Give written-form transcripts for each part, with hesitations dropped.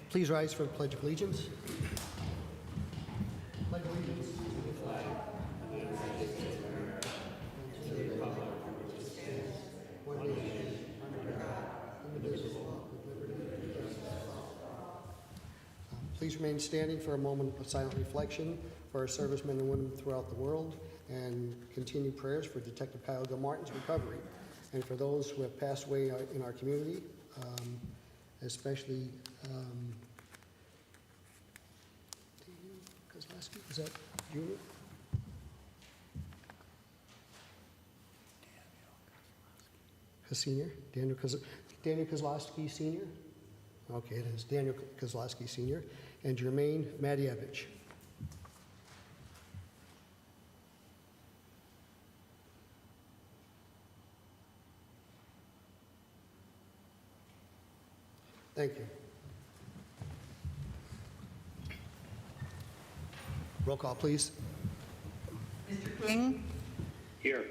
Please rise for the Pledge of Allegiance. Pledge allegiance to the flag of the United States of America and to the republic for which it stands, one nation, under God, indivisible, with liberty and justice for all. Please remain standing for a moment of silent reflection for our servicemen and women throughout the world, and continue prayers for Detective Kyle Gilmartin's recovery, and for those who have passed away in our community, especially Kozlowski, is that Junior? Senior? Daniel Kozlowski Senior? Okay, it is Daniel Kozlowski Senior, and Jermaine Madievich. Thank you. Roll call, please. Mr. King? Here.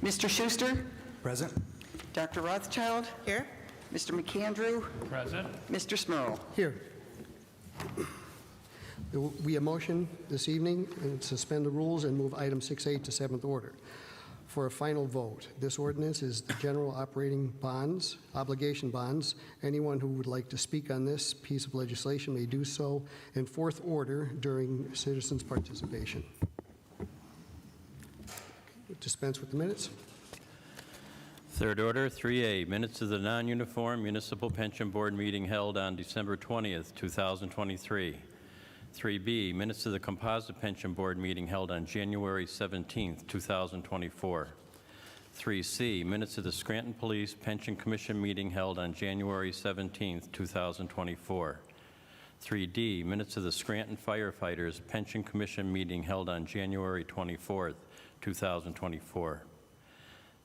Mr. Schuster? Present. Dr. Rothchild? Here. Mr. McAndrew? Present. Mr. Smurl? Here. We have motion this evening and suspend the rules and move item 6A to seventh order for a final vote. This ordinance is the general operating bonds, obligation bonds. Anyone who would like to speak on this piece of legislation may do so in fourth order during citizens' participation. Dispense with the minutes. Third order, 3A, minutes of the non-uniform Municipal Pension Board meeting held on December 20th, 2023. 3B, minutes of the Composite Pension Board meeting held on January 17th, 2024. 3C, minutes of the Scranton Police Pension Commission meeting held on January 17th, 2024. 3D, minutes of the Scranton Firefighters Pension Commission meeting held on January 24th, 2024.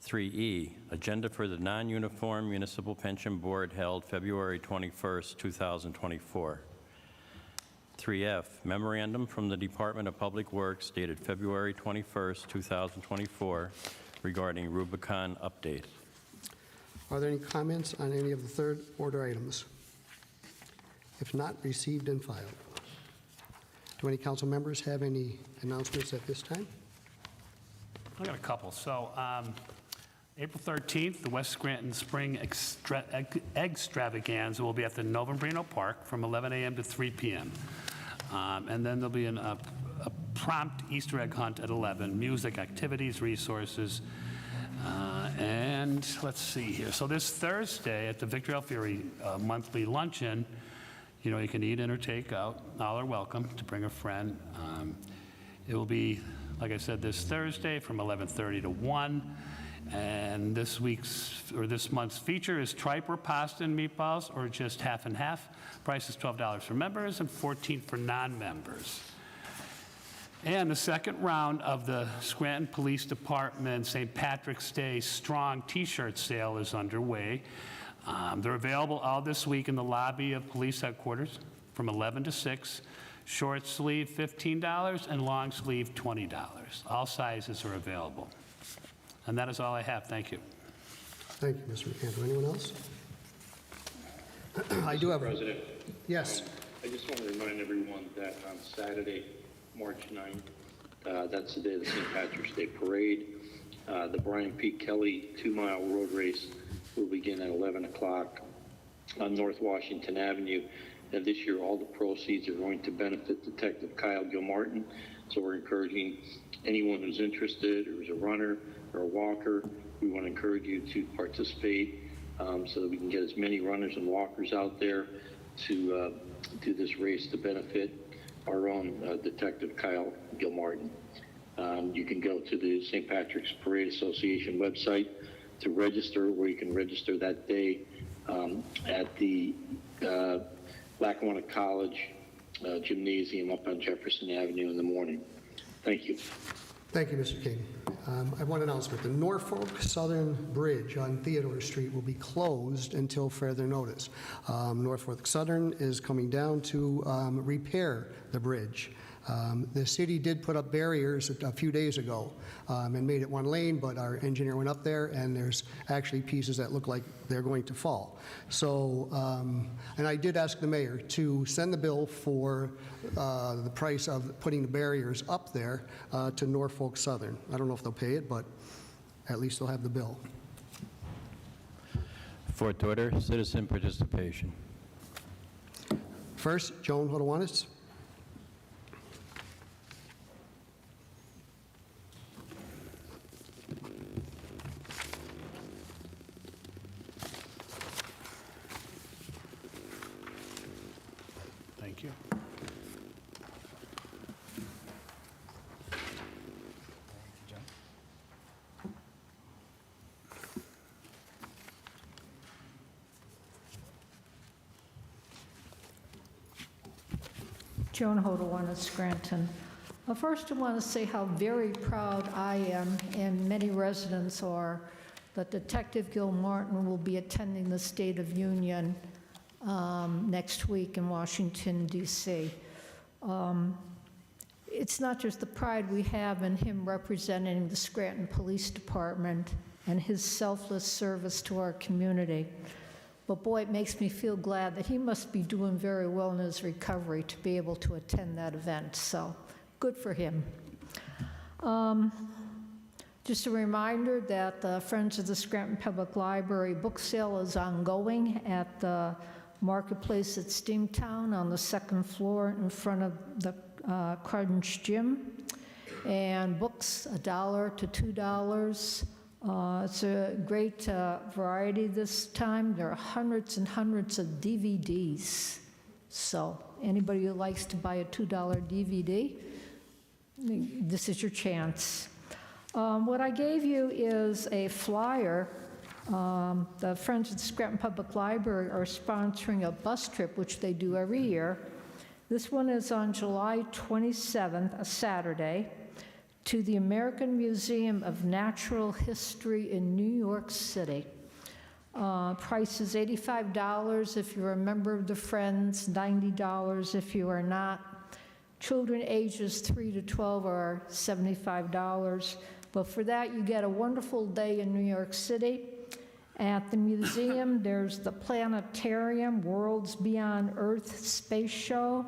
3E, agenda for the non-uniform Municipal Pension Board held February 21st, 2024. 3F, memorandum from the Department of Public Works dated February 21st, 2024 regarding Rubicon update. Are there any comments on any of the third order items? If not, received and filed. Do any council members have any announcements at this time? I got a couple. So April 13th, the West Scranton Spring Extravaganza will be at the Novembrino Park from 11 a.m. to 3 p.m. And then there'll be a prompt Easter egg hunt at 11, music, activities, resources. And let's see here. So this Thursday at the Victor Alfieri monthly luncheon, you know, you can eat in or take out. All are welcome to bring a friend. It will be, like I said, this Thursday from 11:30 to 1. And this month's feature is tripe or pasta and meatballs, or just half and half. Price is $12 for members and $14 for non-members. And the second round of the Scranton Police Department St. Patrick's Day Strong T-shirt sale is underway. They're available all this week in the lobby of police headquarters from 11 to 6. Short sleeve $15 and long sleeve $20. All sizes are available. And that is all I have. Thank you. Thank you, Mr. McAndrew. Anyone else? I do have. President. Yes. I just want to remind everyone that on Saturday, March 9th, that's the day of the St. Patrick's Day Parade. The Brian P. Kelly 2-mile road race will begin at 11 o'clock on North Washington Avenue. And this year, all the proceeds are going to benefit Detective Kyle Gilmartin. So we're encouraging anyone who's interested or is a runner or a walker, we want to encourage you to participate so that we can get as many runners and walkers out there to do this race to benefit our own Detective Kyle Gilmartin. You can go to the St. Patrick's Parade Association website to register, where you can register that day at the Lackawanna College Gymnasium up on Jefferson Avenue in the morning. Thank you. Thank you, Mr. King. I have one announcement. The Norfolk Southern Bridge on Theodore Street will be closed until further notice. Norfolk Southern is coming down to repair the bridge. The city did put up barriers a few days ago and made it one lane, but our engineer went up there, and there's actually pieces that look like they're going to fall. So, and I did ask the mayor to send the bill for the price of putting the barriers up there to Norfolk Southern. I don't know if they'll pay it, but at least they'll have the bill. Fourth order, citizen participation. First, Joan Hodowanis. Thank you. Joan Hodowan of Scranton. First, I want to say how very proud I am, and many residents are, that Detective Gil Martin will be attending the State of Union next week in Washington, D.C. It's not just the pride we have in him representing the Scranton Police Department and his selfless service to our community, but boy, it makes me feel glad that he must be doing very well in his recovery to be able to attend that event, so good for him. Just a reminder that the Friends of the Scranton Public Library book sale is ongoing at the Marketplace at Steamtown on the second floor in front of the Crunch Gym. And books, $1 to $2. It's a great variety this time. There are hundreds and hundreds of DVDs. So anybody who likes to buy a $2 DVD, this is your chance. What I gave you is a flyer. The Friends of the Scranton Public Library are sponsoring a bus trip, which they do every year. This one is on July 27th, a Saturday, to the American Museum of Natural History in New York City. Price is $85 if you're a member of the Friends, $90 if you are not. Children ages 3 to 12 are $75. But for that, you get a wonderful day in New York City. At the museum, there's the planetarium, Worlds Beyond Earth Space Show,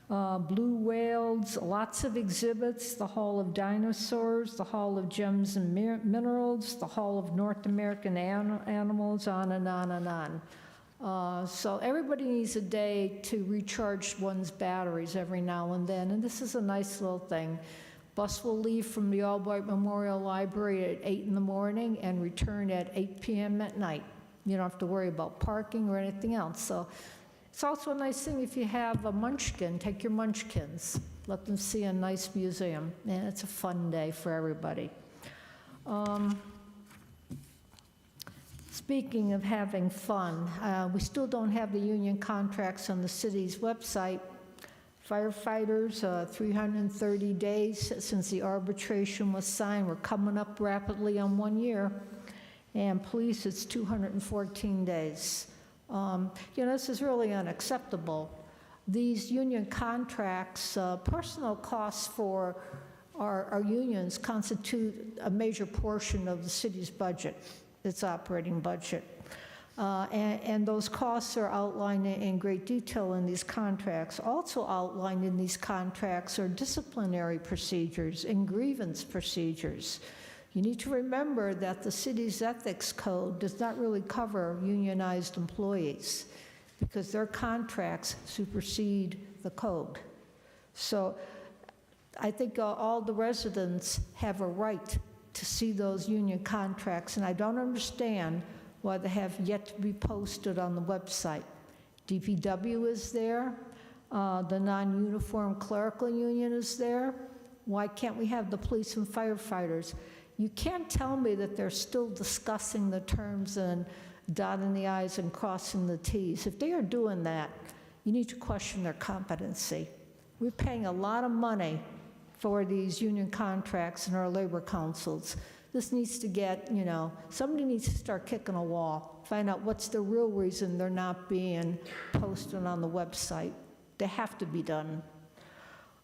blue whales, lots of exhibits, the Hall of Dinosaurs, the Hall of Gems and Minerals, the Hall of North American Animals, on and on and on. So everybody needs a day to recharge one's batteries every now and then, and this is a nice little thing. Bus will leave from the Albright Memorial Library at 8 in the morning and return at 8 p.m. at night. You don't have to worry about parking or anything else. So it's also a nice thing if you have a munchkin, take your munchkins, let them see a nice museum, and it's a fun day for everybody. Speaking of having fun, we still don't have the union contracts on the city's website. Firefighters, 330 days since the arbitration was signed. We're coming up rapidly on 1 year. And police, it's 214 days. You know, this is really unacceptable. These union contracts, personal costs for our unions constitute a major portion of the city's budget, its operating budget. And those costs are outlined in great detail in these contracts. Also outlined in these contracts are disciplinary procedures and grievance procedures. You need to remember that the city's ethics code does not really cover unionized employees because their contracts supersede the code. So I think all the residents have a right to see those union contracts, and I don't understand why they have yet to be posted on the website. DPW is there. The non-uniform clerical union is there. Why can't we have the police and firefighters? You can't tell me that they're still discussing the terms and dotting the I's and crossing the T's. If they are doing that, you need to question their competency. We're paying a lot of money for these union contracts in our labor councils. This needs to get, you know, somebody needs to start kicking a wall, find out what's the real reason they're not being posted on the website. They have to be done.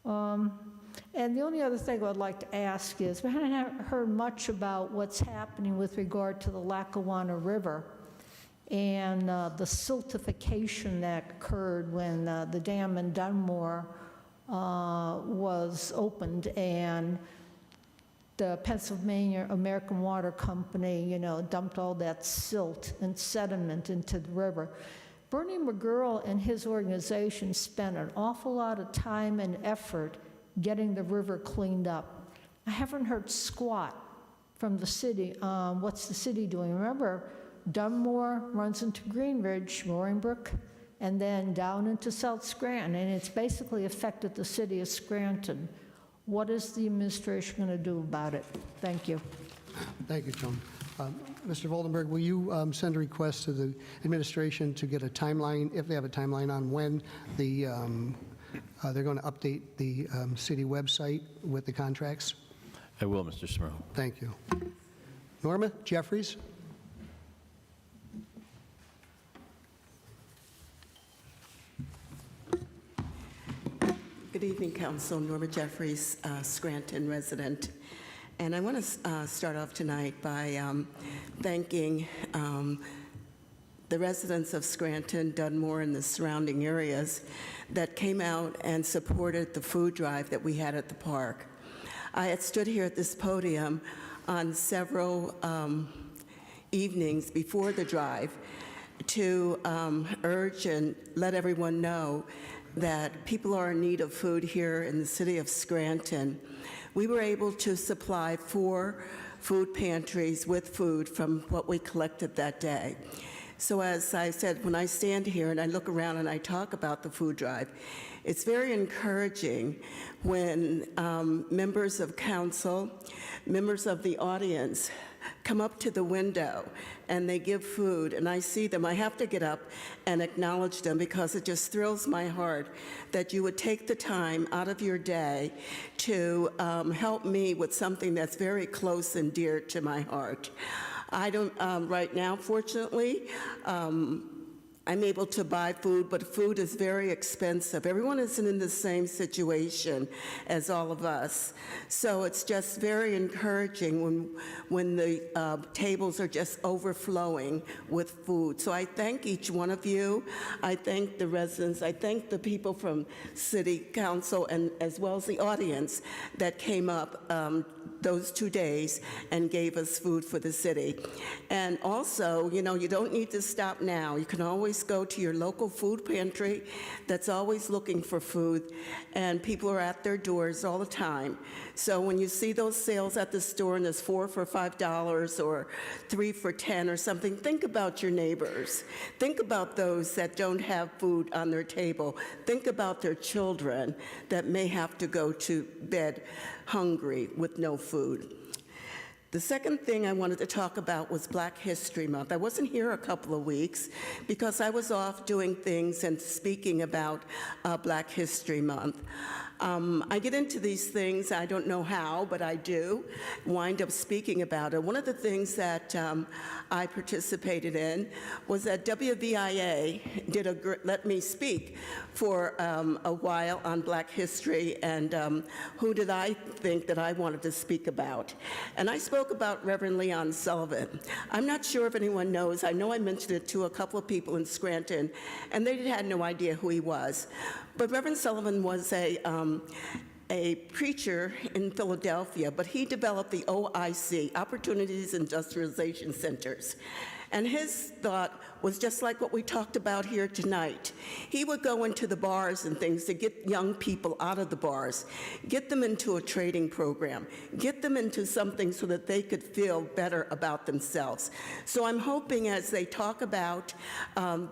And the only other thing I would like to ask is, we haven't heard much about what's happening with regard to the Lackawanna River and the siltification that occurred when the dam in Dunmore was opened, and the Pennsylvania American Water Company, dumped all that silt and sediment into the river. Bernie McGurl and his organization spent an awful lot of time and effort getting the river cleaned up. I haven't heard squat from the city. What's the city doing? Remember, Dunmore runs into Greenridge, Mooringbrook, and then down into South Scranton, and it's basically affected the city of Scranton. What is the administration going to do about it? Thank you. Thank you, Joan. Mr. Voldenberg, will you send a request to the administration to get a timeline, if they have a timeline, on when they're going to update the city website with the contracts? I will, Mr. Smurl. Thank you. Norma Jeffries? Good evening, Council. Norma Jeffries, Scranton resident. And I want to start off tonight by thanking the residents of Scranton, Dunmore, and the surrounding areas that came out and supported the food drive that we had at the park. I had stood here at this podium on several evenings before the drive to urge and let everyone know that people are in need of food here in the city of Scranton. We were able to supply 4 food pantries with food from what we collected that day. So as I said, when I stand here and I look around and I talk about the food drive, it's very encouraging when members of council, members of the audience come up to the window and they give food, and I see them. I have to get up and acknowledge them because it just thrills my heart that you would take the time out of your day to help me with something that's very close and dear to my heart. I don't, right now, fortunately, I'm able to buy food, but food is very expensive. Everyone isn't in the same situation as all of us. So it's just very encouraging when the tables are just overflowing with food. So I thank each one of you. I thank the residents. I thank the people from City Council and as well as the audience that came up those 2 days and gave us food for the city. And also, you don't need to stop now. You can always go to your local food pantry that's always looking for food, and people are at their doors all the time. So when you see those sales at the store and there's 4 for $5 or 3 for $10 or something, think about your neighbors. Think about those that don't have food on their table. Think about their children that may have to go to bed hungry with no food. The second thing I wanted to talk about was Black History Month. I wasn't here a couple of weeks because I was off doing things and speaking about Black History Month. I get into these things, I don't know how, but I do wind up speaking about it. One of the things that I participated in was that WVIA let me speak for a while on Black history and who did I think that I wanted to speak about. And I spoke about Reverend Leon Sullivan. I'm not sure if anyone knows. I know I mentioned it to a couple of people in Scranton, and they had no idea who he was. But Reverend Sullivan was a preacher in Philadelphia, but he developed the OIC, Opportunities Industrialization Centers. And his thought was just like what we talked about here tonight. He would go into the bars and things to get young people out of the bars, get them into a trading program, get them into something so that they could feel better about themselves. So I'm hoping as they talk about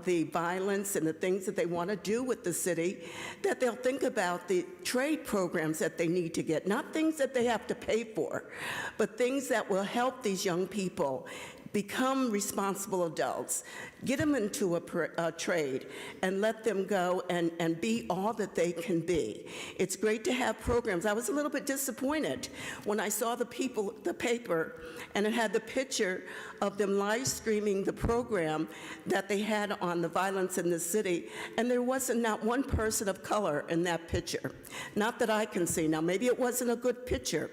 the violence and the things that they want to do with the city, that they'll think about the trade programs that they need to get, not things that they have to pay for, but things that will help these young people become responsible adults, get them into a trade, and let them go and be all that they can be. It's great to have programs. I was a little bit disappointed when I saw the paper, and it had the picture of them live streaming the program that they had on the violence in the city, and there wasn't not one person of color in that picture. Not that I can see. Now, maybe it wasn't a good picture,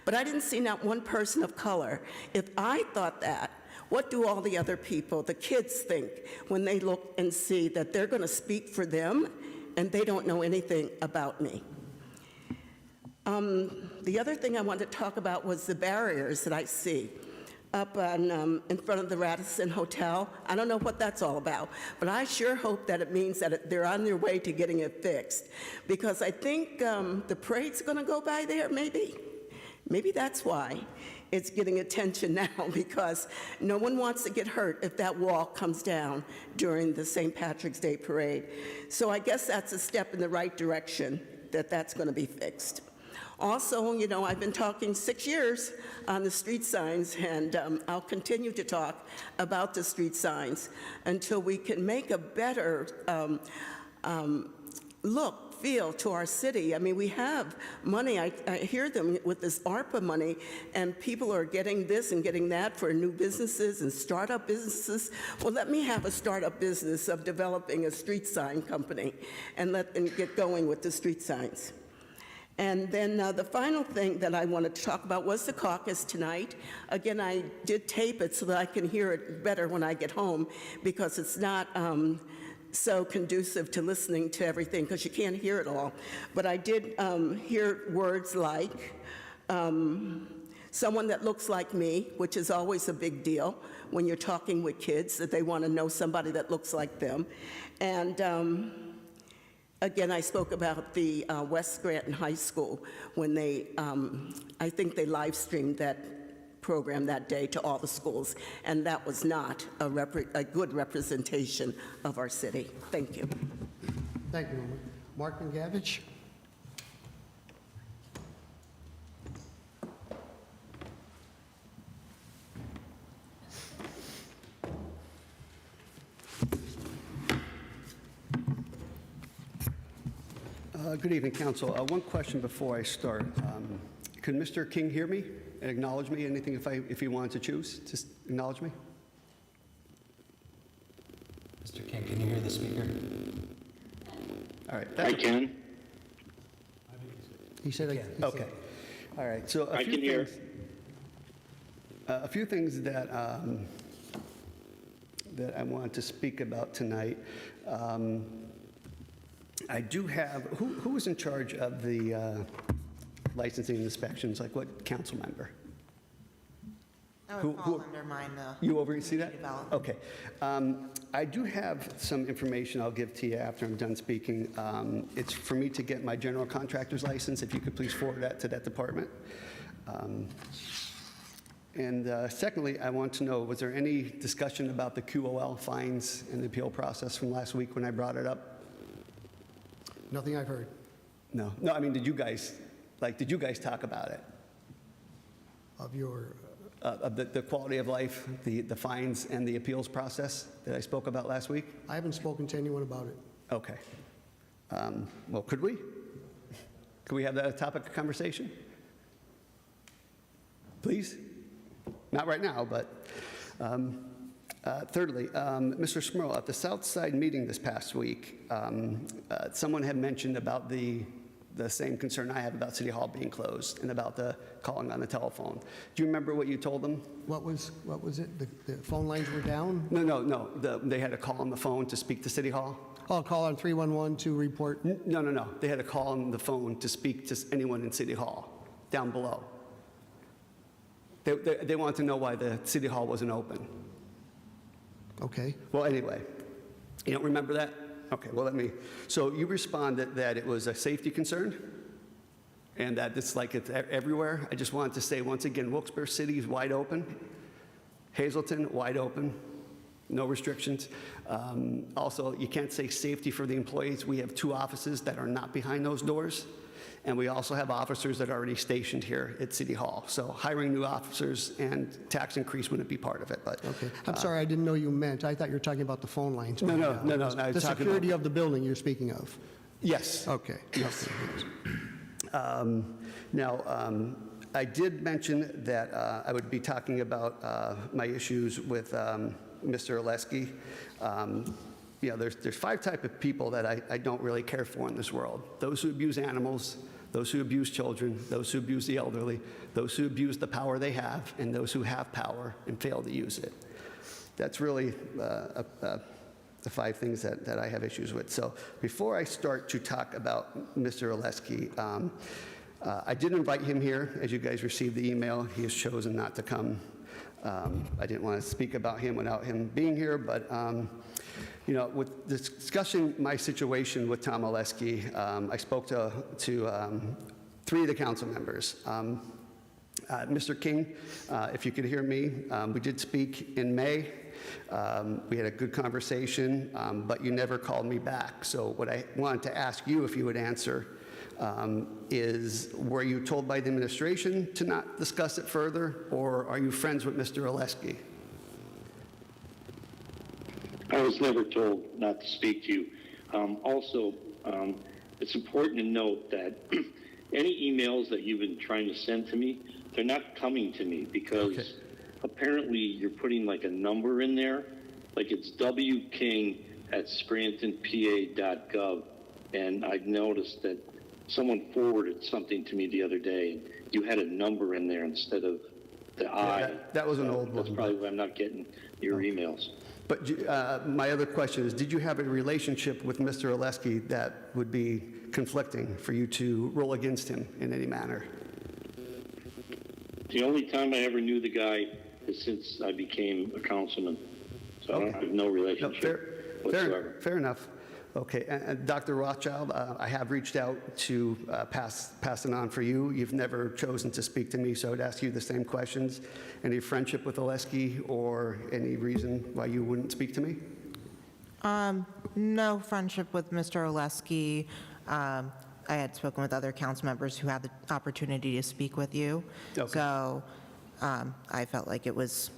but I didn't see not one person of color. If I thought that, what do all the other people, the kids, think when they look and see that they're going to speak for them and they don't know anything about me? The other thing I wanted to talk about was the barriers that I see up on, in front of the Radisson Hotel. I don't know what that's all about, but I sure hope that it means that they're on their way to getting it fixed, because I think the parade's going to go by there, maybe. Maybe that's why it's getting attention now, because no one wants to get hurt if that wall comes down during the St. Patrick's Day parade. So I guess that's a step in the right direction, that that's going to be fixed. Also, you know, I've been talking 6 years on the street signs, and I'll continue to talk about the street signs until we can make a better feel to our city. I mean, we have money. I hear them with this ARPA money, and people are getting this and getting that for new businesses and startup businesses. Well, let me have a startup business of developing a street sign company and let them get going with the street signs. And then the final thing that I wanted to talk about was the caucus tonight. Again, I did tape it so that I can hear it better when I get home, because it's not so conducive to listening to everything, because you can't hear it all. But I did hear words like someone that looks like me, which is always a big deal when you're talking with kids, that they want to know somebody that looks like them. And again, I spoke about the West Scranton High School when they, I think they live streamed that program that day to all the schools, and that was not a good representation of our city. Thank you. Thank you, Norma. Mark Mangavich. Good evening, Council. One question before I start. Could Mr. King hear me and acknowledge me? Anything if he wanted to choose? Just acknowledge me? Mr. King, can you hear the speaker? All right. I can. He said, Okay. All right. So I can hear. A few things that that I wanted to speak about tonight. I do have, who is in charge of the licensing and inspections? Like what council member? That would fall under mine, though. You oversee that? Development. Okay. I do have some information I'll give to you after I'm done speaking. It's for me to get my general contractor's license. If you could please forward that to that department. Secondly, I want to know, was there any discussion about the QOL fines and the appeal process from last week when I brought it up? nothing I've heard. No. No, I mean, did you guys talk about it? Of your, Of the quality of life, the fines, and the appeals process that I spoke about last week? I haven't spoken to anyone about it. Okay. Well, could we? Could we have that a topic of conversation? Please? Not right now, but thirdly, Mr. Smurl, at the South Side meeting this past week, someone had mentioned about the same concern I have about City Hall being closed and about the calling on the telephone. Do you remember what you told them? What was it? The phone lines were down? No. They had a call on the phone to speak to City Hall? Oh, call on 311 to report? No. They had a call on the phone to speak to anyone in City Hall, down below. They wanted to know why the City Hall wasn't open. Okay. Well, anyway, you don't remember that? Okay, well, so you responded that it was a safety concern and that it's like it's everywhere. I just wanted to say once again, Wilkes-Barre City is wide open. Hazleton, wide open, no restrictions. Also, you can't say safety for the employees. We have 2 offices that are not behind those doors. And we also have officers that are already stationed here at City Hall. So hiring new officers and tax increase wouldn't be part of it, but. Okay. I'm sorry, I didn't know you meant, I thought you were talking about the phone lines. No. I The was talking security about- of the building you're speaking of? Yes. Okay. Yes. Now, I did mention that I would be talking about my issues with Mr. Oleski. You know, there's 5 types of people that I don't really care for in this world. Those who abuse animals, those who abuse children, those who abuse the elderly, those who abuse the power they have, and those who have power and fail to use it. That's really the 5 things that I have issues with. So before I start to talk about Mr. Oleski, I did invite him here. As you guys received the email, he has chosen not to come. I didn't want to speak about him without him being here, but you know, with discussing my situation with Tom Oleski, I spoke to 3 of the council members. Mr. King, if you could hear me, we did speak in May. We had a good conversation, but you never called me back. So what I wanted to ask you, if you would answer, is were you told by the administration to not discuss it further, or are you friends with Mr. Oleski? I was never told not to speak to you. Also, it's important to note that any emails that you've been trying to send to me, they're not coming to me because apparently you're putting like a number in there, like it's wking@scrantonpa.gov, and I've noticed that someone forwarded something to me the other day, and you had a number in there instead of the I. That was an old one. That's probably why I'm not getting your emails. But my other question is, did you have a relationship with Mr. Oleski that would be conflicting for you to rule against him in any manner? The only time I ever knew the guy is since I became a councilman. So I have no relationship whatsoever. Fair enough. Okay, and Dr. Rothchild, I have reached out to pass it on for you. You've never chosen to speak to me, so I would ask you the same questions. Any friendship with Oleski or any reason why you wouldn't speak to me? No friendship with Mr. Oleski. I had spoken with other council members who had the opportunity to speak with you. Okay. So I felt like it was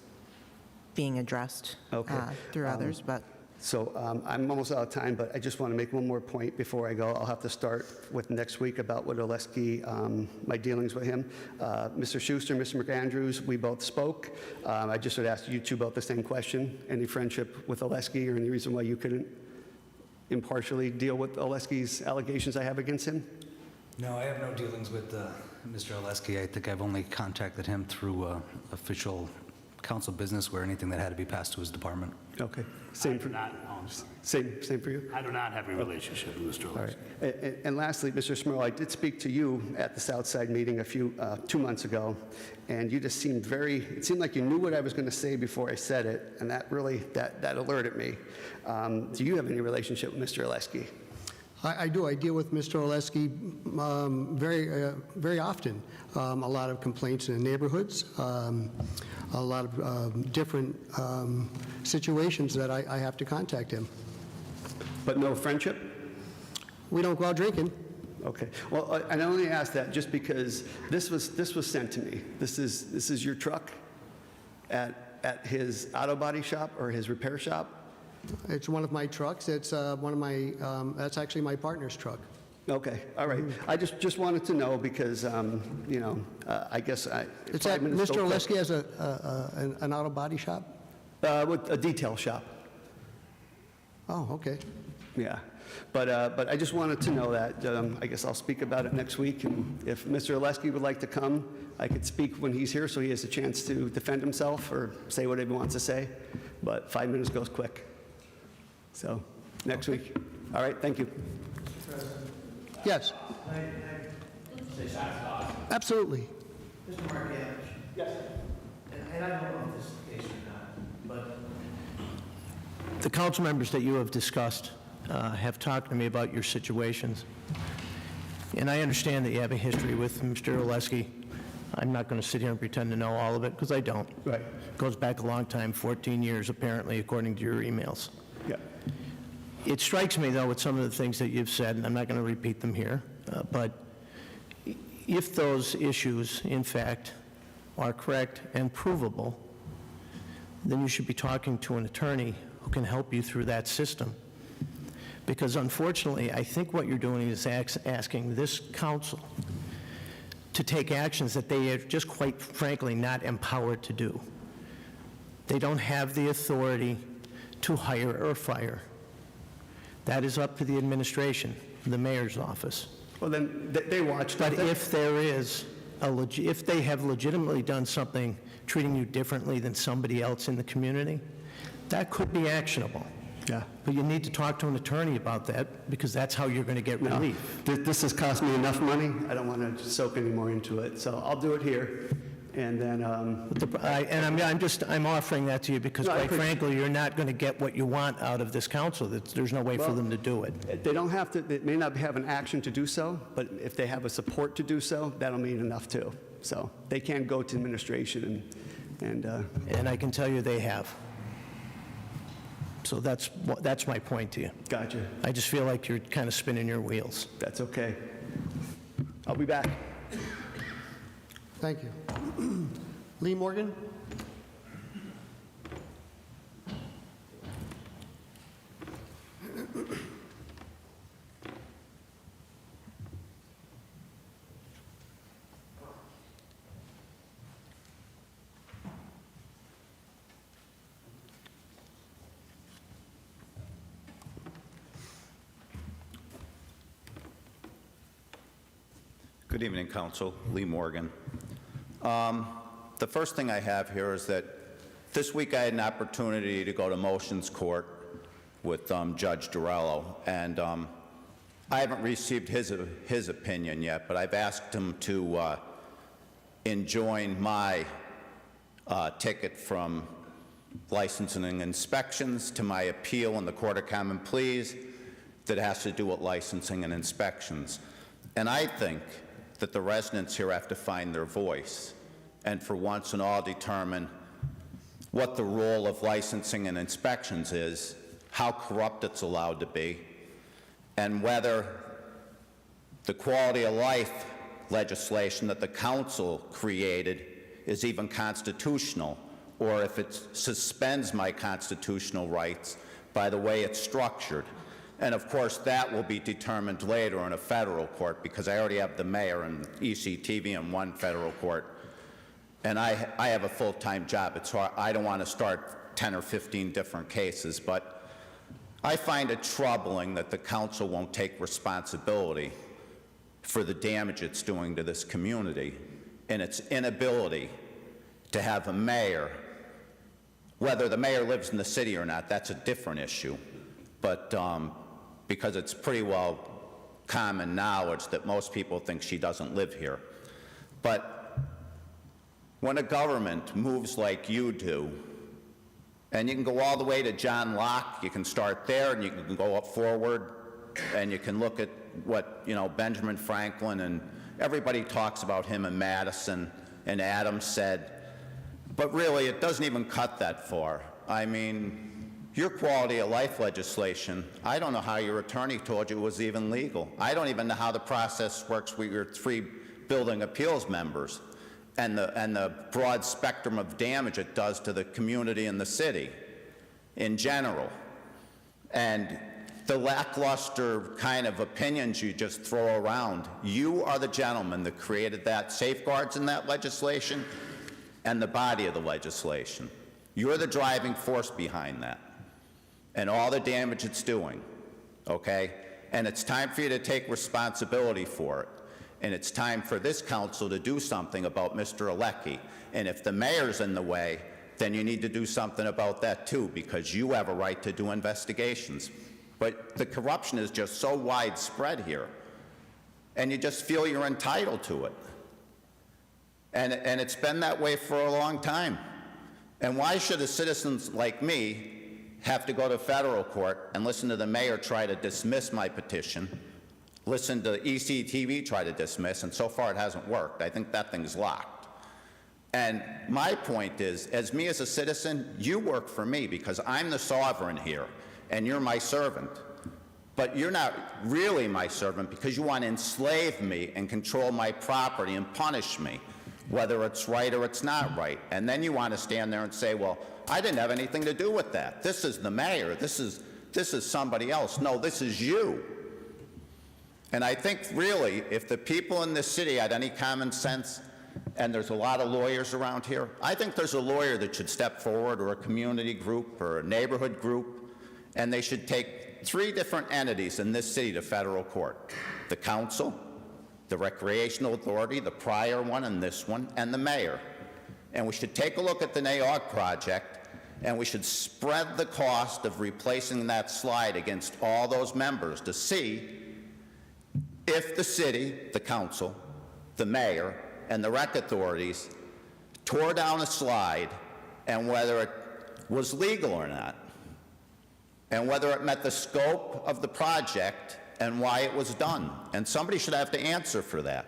being addressed through others, but. So I'm almost out of time, but I just want to make one more point before I go. I'll have to start with next week about what Oleski, my dealings with him. Mr. Schuster, Mr. McAndrews, we both spoke. I just would ask you two about the same question. Any friendship with Oleski or any reason why you couldn't impartially deal with Oleski's allegations I have against him? No, I have no dealings with Mr. Oleski. I think I've only contacted him through official council business where anything that had to be passed to his department. Okay. Same for you? I do not have a relationship with Mr. Oleski. All right. And lastly, Mr. Smurl, I did speak to you at the Southside meeting 2 months ago, and you just seemed it seemed like you knew what I was going to say before I said it, and that really, that alerted me. Do you have any relationship with Mr. Oleski? I do. I deal with Mr. Oleski very often. A lot of complaints in the neighborhoods, a lot of different situations that I have to contact him. But no friendship? We don't go out drinking. Okay. Well, I only asked that just because this was sent to me. This is your truck at his auto body shop or his repair shop? It's one of my trucks. It's one of my, that's actually my partner's truck. Okay, all right. I just wanted to know because, you know, I guess It's at Mr. Oleski has an auto body shop? With a detail shop. Oh, okay. Yeah, but I just wanted to know that. I guess I'll speak about it next week, and if Mr. Oleski would like to come, I could speak when he's here so he has a chance to defend himself or say whatever he wants to say, but 5 minutes goes quick. So, next week. All right, thank you. Yes. Absolutely. Mr. McAndrew? Yes. And I don't know if this is the case or not, but the council members that you have discussed have talked to me about your situations. And I understand that you have a history with Mr. Oleski. I'm not going to sit here and pretend to know all of it, because I don't. Right. It goes back a long time, 14 years apparently, according to your emails. Yeah. It strikes me, though, with some of the things that you've said, and I'm not going to repeat them here, but if those issues, in fact, are correct and provable, then you should be talking to an attorney who can help you through that system. Because unfortunately, I think what you're doing is asking this council to take actions that they are just quite frankly not empowered to do. They don't have the authority to hire or fire. That is up to the administration, the mayor's office. Well, then, they watch, don't But they? if there is if they have legitimately done something treating you differently than somebody else in the community, that could be actionable. Yeah. But you need to talk to an attorney about that, because that's how you're going to get No. relief. This has cost me enough money. I don't want to soak any more into it. So I'll do it here. And then, I'm offering that to you because, No, I quite appreciate- frankly, you're not going to get what you want out of this council. There's no way for Well, them to do it. they don't have to, they may not have an action to do so, but if they have a support to do so, that'll mean enough too. So they can go to administration and And I can tell you they have. So that's my point to you. gotcha. I just feel like you're kind of spinning your wheels. That's okay. I'll be back. Thank you. Lee Morgan? Good evening, Council. Lee Morgan. The first thing I have here is that this week I had an opportunity to go to motions court with Judge Dorello, and I haven't received his opinion yet, but I've asked him to enjoin my ticket from licensing and inspections to my appeal in the Court of Common Pleas that has to do with licensing and inspections. And I think that the residents here have to find their voice and for once and all determine what the role of licensing and inspections is, how corrupt it's allowed to be, and whether the quality of life legislation that the council created is even constitutional, or if it suspends my constitutional rights by the way it's structured. And of course, that will be determined later in a federal court, because I already have the mayor and ECTV in one federal court. And I have a full-time job. It's hard. I don't want to start 10 or 15 different cases, but I find it troubling that the council won't take responsibility for the damage it's doing to this community and its inability to have a mayor. Whether the mayor lives in the city or not, that's a different issue. But because it's pretty well common knowledge that most people think she doesn't live here. But when a government moves like you do, and you can go all the way to John Locke, you can start there and you can go up forward, and you can look at what, Benjamin Franklin and everybody talks about him and Madison and Adams said, but really it doesn't even cut that far. I mean, your quality of life legislation, I don't know how your attorney told you it was even legal. I don't even know how the process works with your 3 building appeals members and the broad spectrum of damage it does to the community and the city in general. And the lackluster kind of opinions you just throw around, you are the gentleman that created that safeguards in that legislation and the body of the legislation. You're the driving force behind that and all the damage it's doing, okay? And it's time for you to take responsibility for it. And it's time for this council to do something about Mr. Alecki. And if the mayor's in the way, then you need to do something about that too, because you have a right to do investigations. But the corruption is just so widespread here, and you just feel you're entitled to it. And it's been that way for a long time. And why should a citizen like me have to go to federal court and listen to the mayor try to dismiss my petition, listen to ECTV try to dismiss, and so far it hasn't worked. I think that thing's locked. And my point is, as me as a citizen, you work for me because I'm the sovereign here, and you're my servant. But you're not really my servant because you want to enslave me and control my property and punish me, whether it's right or it's not right. And then you want to stand there and say, well, I didn't have anything to do with that. This is the mayor. This is somebody else. No, this is you. And I think really, if the people in this city had any common sense, and there's a lot of lawyers around here, I think there's a lawyer that should step forward, or a community group or a neighborhood group, and they should take 3 different entities in this city to federal court: the council, the recreational authority, the prior one and this one, and the mayor. And we should take a look at the NAOG project, and we should spread the cost of replacing that slide against all those members to see if the city, the council, the mayor, and the rec authorities tore down a slide, and whether it was legal or not, and whether it met the scope of the project and why it was done. And somebody should have to answer for that.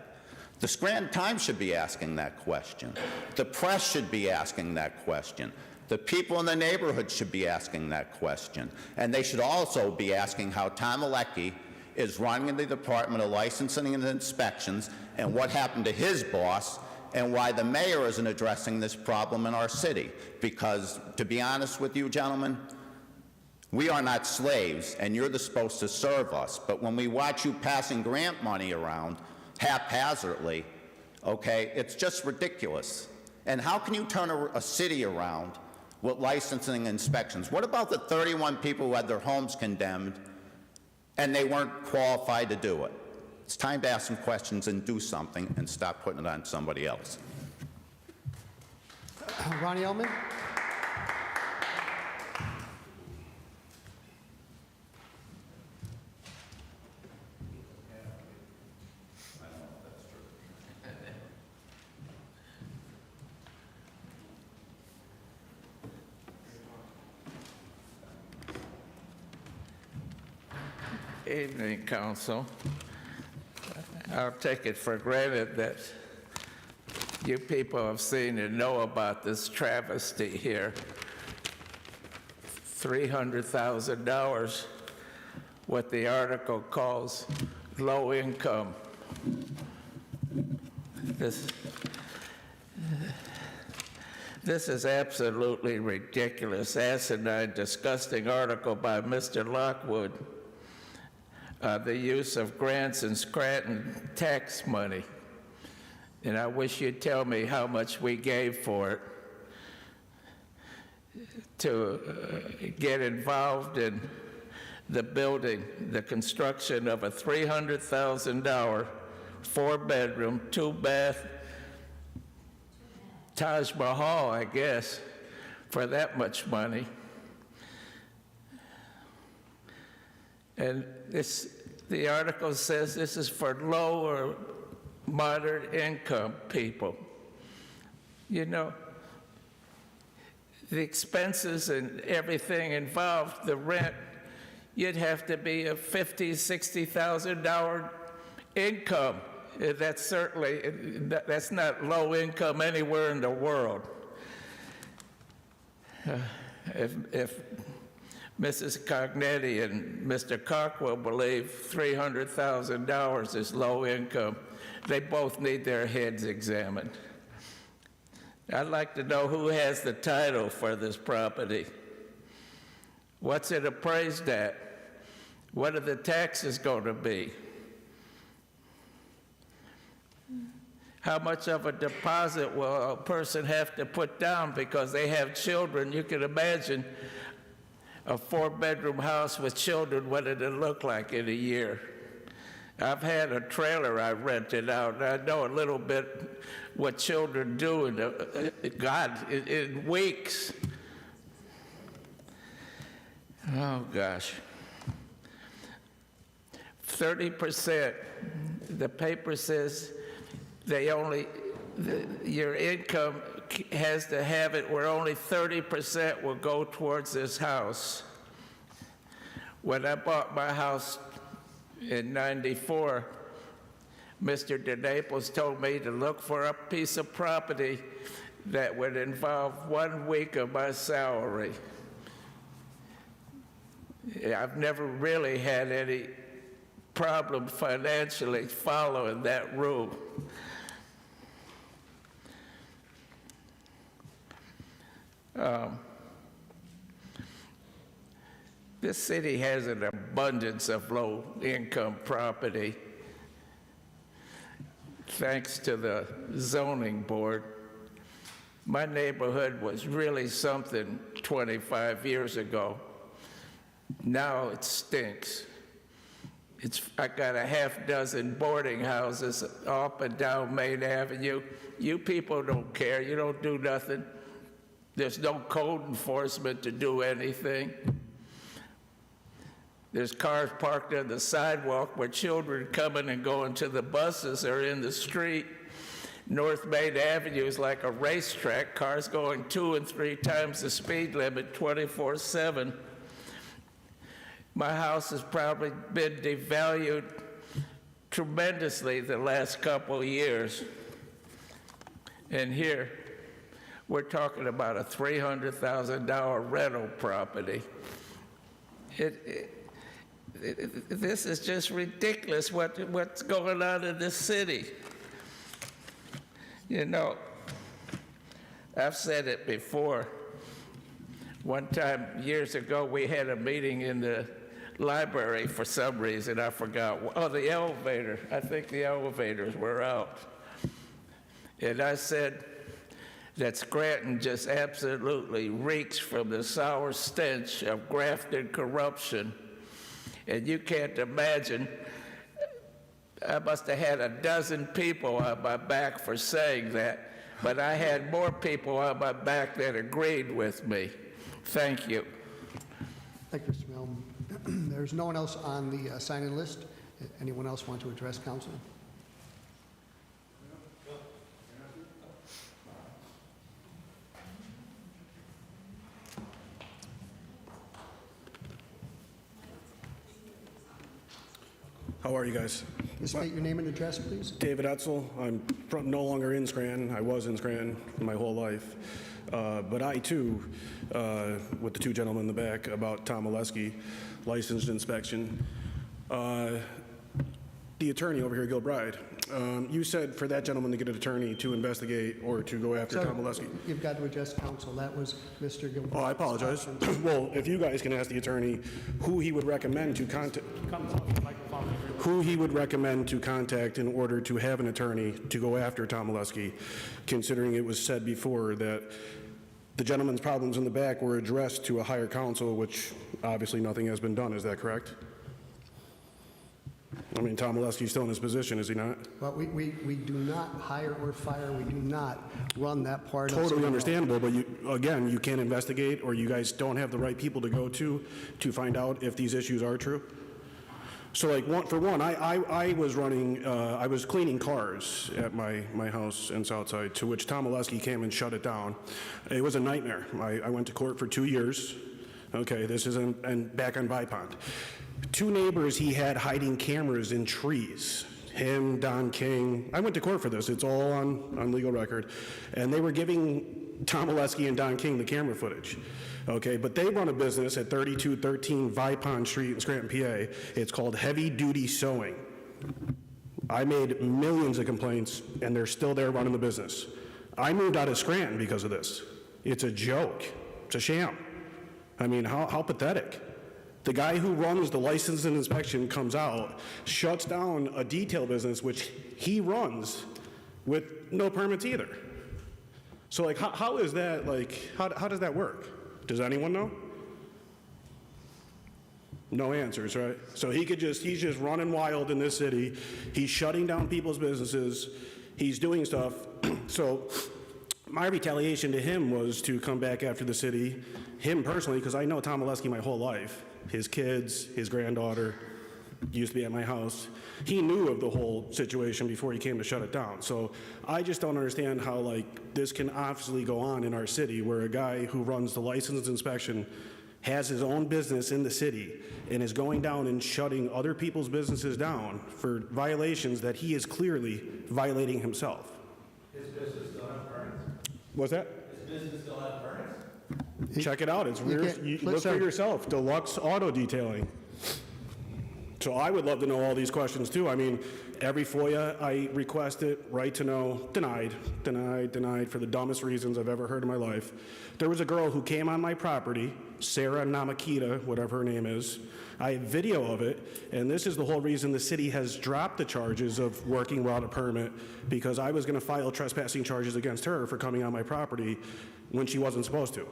The Scranton Times should be asking that question. The press should be asking that question. The people in the neighborhood should be asking that question. And they should also be asking how Tom Alecki is running the Department of Licensing and Inspections, and what happened to his boss, and why the mayor isn't addressing this problem in our city. Because, to be honest with you, gentlemen, we are not slaves, and you're supposed to serve us. But when we watch you passing grant money around haphazardly, okay, it's just ridiculous. And how can you turn a city around with licensing and inspections? What about the 31 people who had their homes condemned and they weren't qualified to do it? It's time to ask some questions and do something and stop putting it on somebody else. Ronnie Ellman? Evening, Council. I'll take it for granted that you people have seen and know about this travesty here. $300,000, what the article calls low income. This is absolutely ridiculous, asinine, disgusting article by Mr. Lockwood. The use of grants and Scranton tax money. And I wish you'd tell me how much we gave for it to get involved in the building, the construction of a $300,000 4-bedroom, 2-bath Taj Mahal, I guess, for that much money. And the article says this is for low or moderate income people. You know, the expenses and everything involved, the rent, you'd have to be a $50,000, $60,000 income. That's not low income anywhere in the world. If Mrs. Cognetti and Mr. Cockwell believe $300,000 is low income, they both need their heads examined. I'd like to know who has the title for this property. What's it appraised at? What are the taxes going to be? How much of a deposit will a person have to put down because they have children? You can imagine a 4-bedroom house with children, what did it look like in a year? I've had a trailer I rented out, and I know a little bit what children do in weeks. Oh, gosh. 30%, the paper says your income has to have it where only 30% will go towards this house. When I bought my house in '94, Mr. DeNaples told me to look for a piece of property that would involve 1 week of my salary. I've never really had any problem financially following that rule. This city has an abundance of low-income property, thanks to the zoning board. My neighborhood was really something 25 years ago. Now it stinks. I got a half dozen boarding houses up and down Main Avenue. You people don't care. You don't do nothing. There's no code enforcement to do anything. There's cars parked on the sidewalk where children coming and going to the buses are in the street. North Main Avenue is like a racetrack, cars going 2 and 3 times the speed limit 24/7. My house has probably been devalued tremendously the last couple of years. And here, we're talking about a $300,000 rental property. This is just ridiculous what's going on in this city. You know, I've said it before. One time, years ago, we had a meeting in the library for some reason, I forgot. Oh, the elevator. I think the elevators were out. And I said that Scranton just absolutely reeks from the sour stench of graft and corruption. And you can't imagine, I must have had a dozen people on my back for saying that, but I had more people on my back that agreed with me. Thank you. Thank you, Mr. Smurl. There's no one else on the sign-in list. Anyone else want to address council? How are you guys? Please state your name and address, please. David Etzel. I'm no longer in Scranton. I was in Scranton my whole life. But I, too, with the two gentlemen in the back, about Tom Oleski, licensed inspection. The attorney over here, Gilbride, you said for that gentleman to get an attorney to investigate or to go after Tom Oleski. You've got to address council. That was Mr. Gilbride. Oh, I apologize. Well, if you guys can ask the attorney who he would recommend to contact, in order to have an attorney to go after Tom Oleski, considering it was said before that the gentleman's problems in the back were addressed to a higher council, which obviously nothing has been done. Is that correct? I mean, Tom Oleski's still in his position, is he not? Well, we do not hire or fire. We do not run that part of Totally understandable, but again, you can't investigate, or you guys don't have the right people to go to find out if these issues are true? So like, I was cleaning cars at my house in Southside, to which Tom Oleski came and shut it down. It was a nightmare. I went to court for 2 years. Okay, this is back on Vipond. 2 neighbors he had hiding cameras in trees. Him, Don King. I went to court for this. It's all on legal record. And they were giving Tom Oleski and Don King the camera footage. Okay, but they run a business at 3213 Vipond Street in Scranton, PA. It's called Heavy Duty Sewing. I made millions of complaints, and they're still there running the business. I moved out of Scranton because of this. It's a joke. It's a sham. I mean, how pathetic. The guy who runs the license and inspection comes out, shuts down a detail business which he runs with no permits either. So like, how is that, like, how does that work? Does anyone know? No answers, right? So he's just running wild in this city. He's shutting down people's businesses. He's doing stuff. So my retaliation to him was to come back after the city, him personally, because I know Tom Oleski my whole life. His kids, his granddaughter used to be at my house. He knew of the whole situation before he came to shut it down. So I just don't understand how, like, this can obviously go on in our city, where a guy who runs the license inspection has his own business in the city and is going down and shutting other people's businesses down for violations that he is clearly violating himself. His business still have permits? What's that? His business still have permits? Check it out. It's weird. Look for yourself. Deluxe Auto Detailing. So I would love to know all these questions too. I mean, every FOIA I requested, right to know, denied for the dumbest reasons I've ever heard in my life. There was a girl who came on my property, Sarah Namakita, whatever her name is. I have video of it, and this is the whole reason the city has dropped the charges of working without a permit, because I was going to file trespassing charges against her for coming on my property when she wasn't supposed to.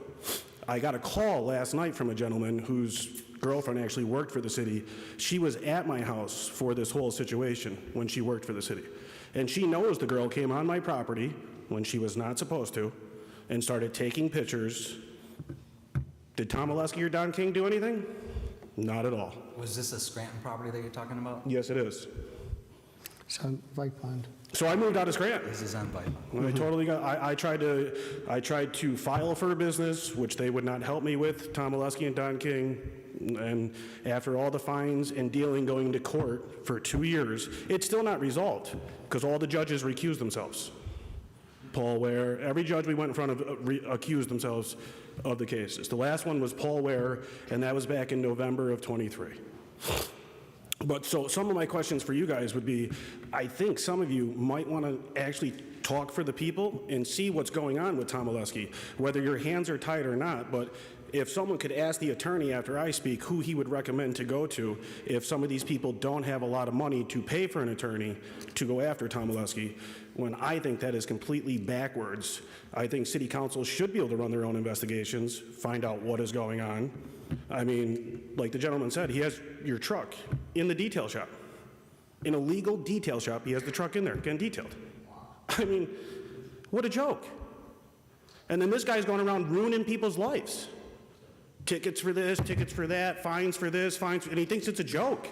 I got a call last night from a gentleman whose girlfriend actually worked for the city. She was at my house for this whole situation when she worked for the city. And she knows the girl came on my property when she was not supposed to and started taking pictures. Did Tom Oleski or Don King do anything? Not at all. Was this a Scranton property that you're talking about? Yes, it is. It's on White Pond. So I moved out of Scranton. This is on Vibe. When I totally got, I tried to file for a business, which they would not help me with, Tom Oleski and Don King. And after all the fines and dealing going to court for 2 years, it's still not resolved because all the judges recused themselves. Paul Ware, every judge we went in front of accused themselves of the cases. The last one was Paul Ware, and that was back in November of 23. But so some of my questions for you guys would be, I think some of you might want to actually talk for the people and see what's going on with Tom Oleski, whether your hands are tied or not. But if someone could ask the attorney after I speak who he would recommend to go to if some of these people don't have a lot of money to pay for an attorney to go after Tom Oleski, when I think that is completely backwards. I think city council should be able to run their own investigations, find out what is going on. I mean, like the gentleman said, he has your truck in the detail shop. In a legal detail shop, he has the truck in there, getting detailed. I mean, what a joke. And then this guy's going around ruining people's lives. Tickets for this, tickets for that, fines for this, fines, and he thinks it's a joke.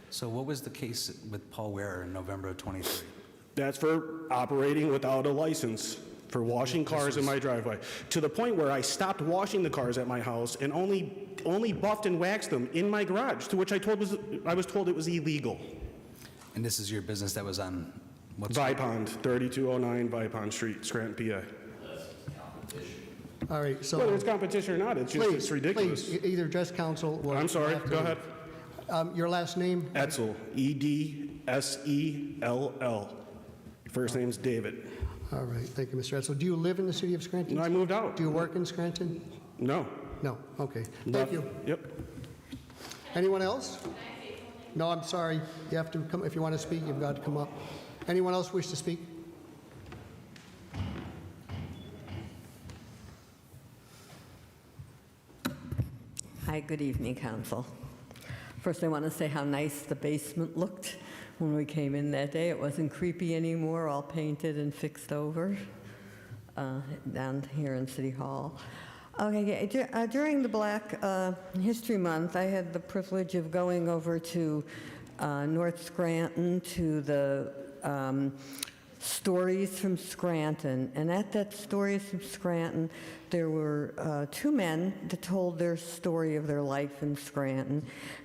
So what was the case with Paul Ware in November of 23? That's for operating without a license, for washing cars in my driveway, to the point where I stopped washing the cars at my house and only buffed and waxed them in my garage, to which I was told it was illegal. And this is your business that was on what street? Vipond, 3209 Vipond Street, Scranton, PA. All right, so... Whether it's competition or not, it's just it's ridiculous. Please, either address council or... I'm sorry, go ahead. Your last name? Edsel, E-D-S-E-L-L. First name's David. All right, thank you, Mr. Edsel. Do you live in the city of Scranton? No, I moved out. Do you work in Scranton? No. No, okay. Thank you. Yep. Anyone else? No, I'm sorry. You have to come, if you want to speak, you've got to come up. Anyone else wish to speak? Hi, good evening, Council. First, I want to say how nice the basement looked when we came in that day. It wasn't creepy anymore, all painted and fixed over down here in City Hall. Okay, during the Black History Month, I had the privilege of going over to North Scranton to the Stories from Scranton. And at that Stories from Scranton, there were two men that told their story of their life in Scranton.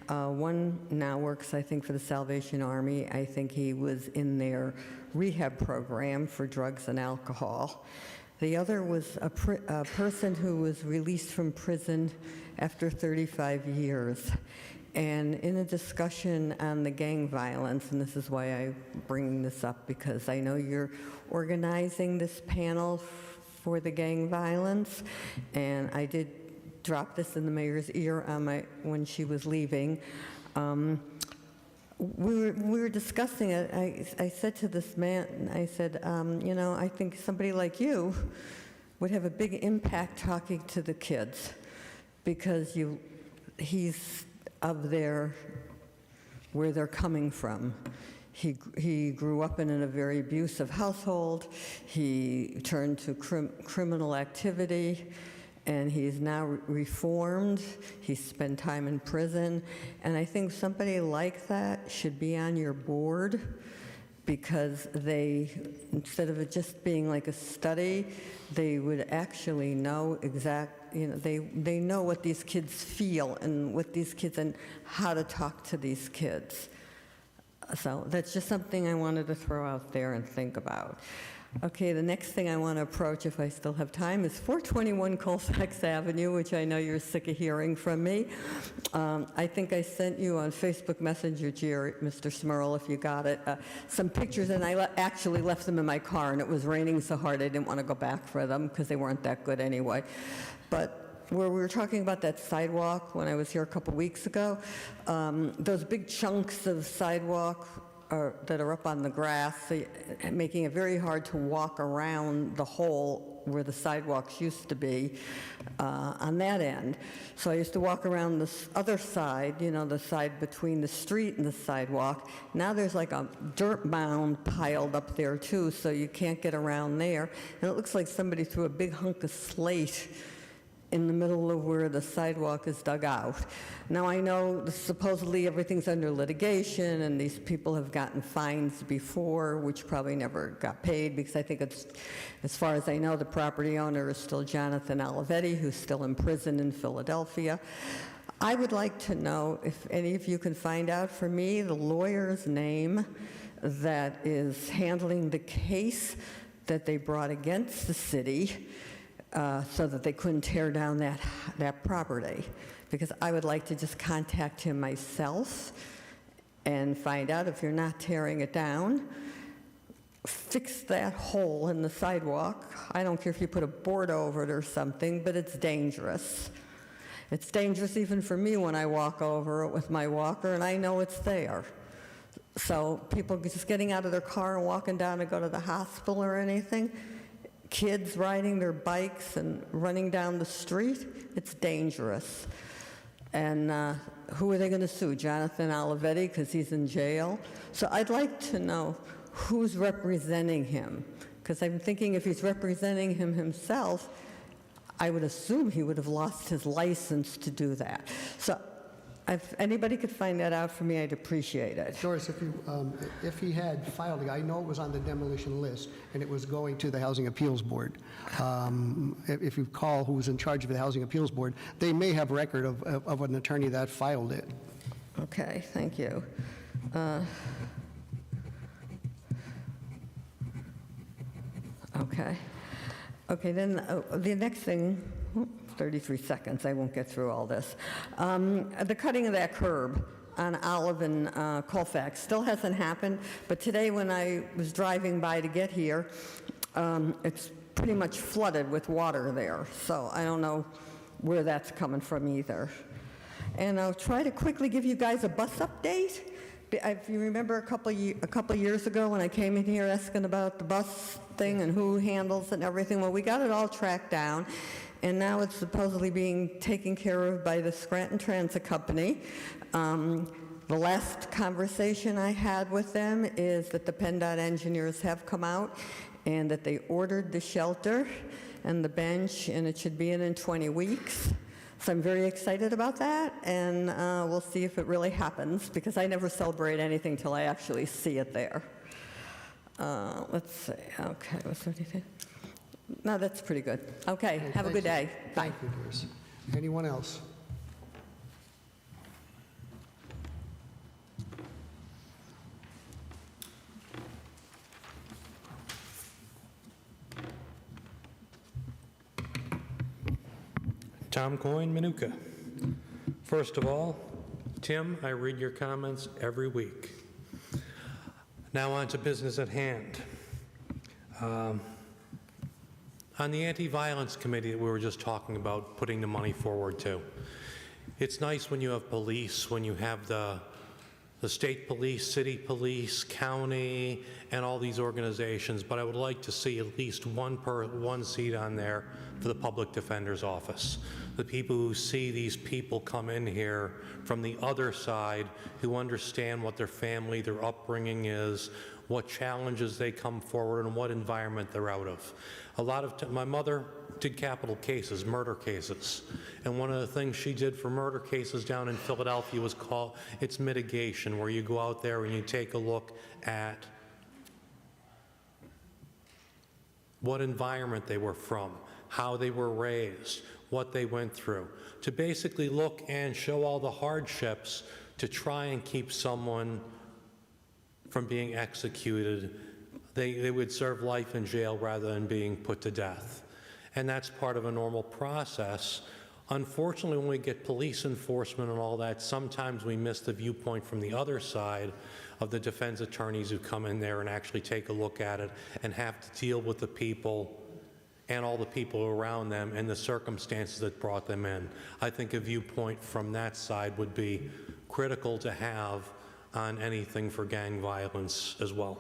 One now works, I think, for the Salvation Army. I think he was in their rehab program for drugs and alcohol. The other was a person who was released from prison after 35 years. And in a discussion on the gang violence, and this is why I bring this up, because I know you're organizing this panel for the gang violence, and I did drop this in the mayor's ear on when she was leaving. We were discussing it. I said to this man, I said, you know, I think somebody like you would have a big impact talking to the kids, because he's of where they're coming from. He grew up in a very abusive household. He turned to criminal activity, and he's now reformed. He's spent time in prison, and I think somebody like that should be on your board, because instead of it just being like a study, they would actually know they know what these kids feel and how to talk to these kids. So that's just something I wanted to throw out there and think about. Okay, the next thing I want to approach, if I still have time, is 421 Colfax Avenue, which I know you're sick of hearing from me. I think I sent you on Facebook Messenger, Mr. Smurl, if you got it, some pictures, and I actually left them in my car, and it was raining so hard I didn't want to go back for them because they weren't that good anyway. But where we were talking about that sidewalk when I was here a couple weeks ago, those big chunks of sidewalk that are up on the grass, making it very hard to walk around the hole where the sidewalks used to be on that end. So I used to walk around this other side, you know, the side between the street and the sidewalk. Now there's like a dirt mound piled up there too, so you can't get around there. And it looks like somebody threw a big hunk of slate in the middle of where the sidewalk is dug out. Now I know supposedly everything's under litigation and these people have gotten fines before, which probably never got paid, because I think it's, as far as I know, the property owner is still Jonathan Olivetti, who's still in prison in Philadelphia. I would like to know if any of you can find out for me the lawyer's name that is handling the case that they brought against the city so that they couldn't tear down that property. Because I would like to just contact him myself and find out if you're not tearing it down, fix that hole in the sidewalk. I don't care if you put a board over it or something, but it's dangerous. It's dangerous even for me when I walk over it with my walker and I know it's there. So people just getting out of their car and walking down to go to the hospital or anything, kids riding their bikes and running down the street, it's dangerous. And who are they going to sue? Jonathan Olivetti, because he's in jail? So I'd like to know who's representing him, because I'm thinking if he's representing him himself, I would assume he would have lost his license to do that. So if anybody could find that out for me, I'd appreciate it. Doris, if he had filed it, I know it was on the demolition list, and it was going to the Housing Appeals Board. If you call who's in charge of the Housing Appeals Board, they may have record of an attorney that filed it. Okay, thank you. Okay, then the next thing, 33 seconds, I won't get through all this. The cutting of that curb on Olive and Colfax still hasn't happened, but today when I was driving by to get here, it's pretty much flooded with water there, so I don't know where that's coming from either. And I'll try to quickly give you guys a bus update. If you remember a couple years ago when I came in here asking about the bus thing and who handles it and everything, well, we got it all tracked down. And now it's supposedly being taken care of by the Scranton Transit Company. The last conversation I had with them is that the PennDOT engineers have come out and that they ordered the shelter and the bench, and it should be in 20 weeks. So I'm very excited about that, and we'll see if it really happens, because I never celebrate anything till I actually see it there. Let's see. Okay, what's there anything? No, that's pretty good. Okay, have a good day. Bye. Thank you, Doris. Anyone else? Tom Coyne, Manuka. First of all, Tim, I read your comments every week. Now on to business at hand. On the anti-violence committee that we were just talking about putting the money forward to, it's nice when you have police, when you have the state police, city police, county, and all these organizations, but I would like to see at least one seat on there for the public defender's office. The people who see these people come in here from the other side, who understand what their family, their upbringing is, what challenges they come forward, and what environment they're out of. My mother did capital cases, murder cases, and one of the things she did for murder cases down in Philadelphia was called, it's mitigation, where you go out there and you take a look at what environment they were from, how they were raised, what they went through, to basically look and show all the hardships to try and keep someone from being executed they would serve life in jail rather than being put to death. And that's part of a normal process. Unfortunately, when we get police enforcement and all that, sometimes we miss the viewpoint from the other side of the defense attorneys who come in there and actually take a look at it and have to deal with the people and all the people around them and the circumstances that brought them in. I think a viewpoint from that side would be critical to have on anything for gang violence as well.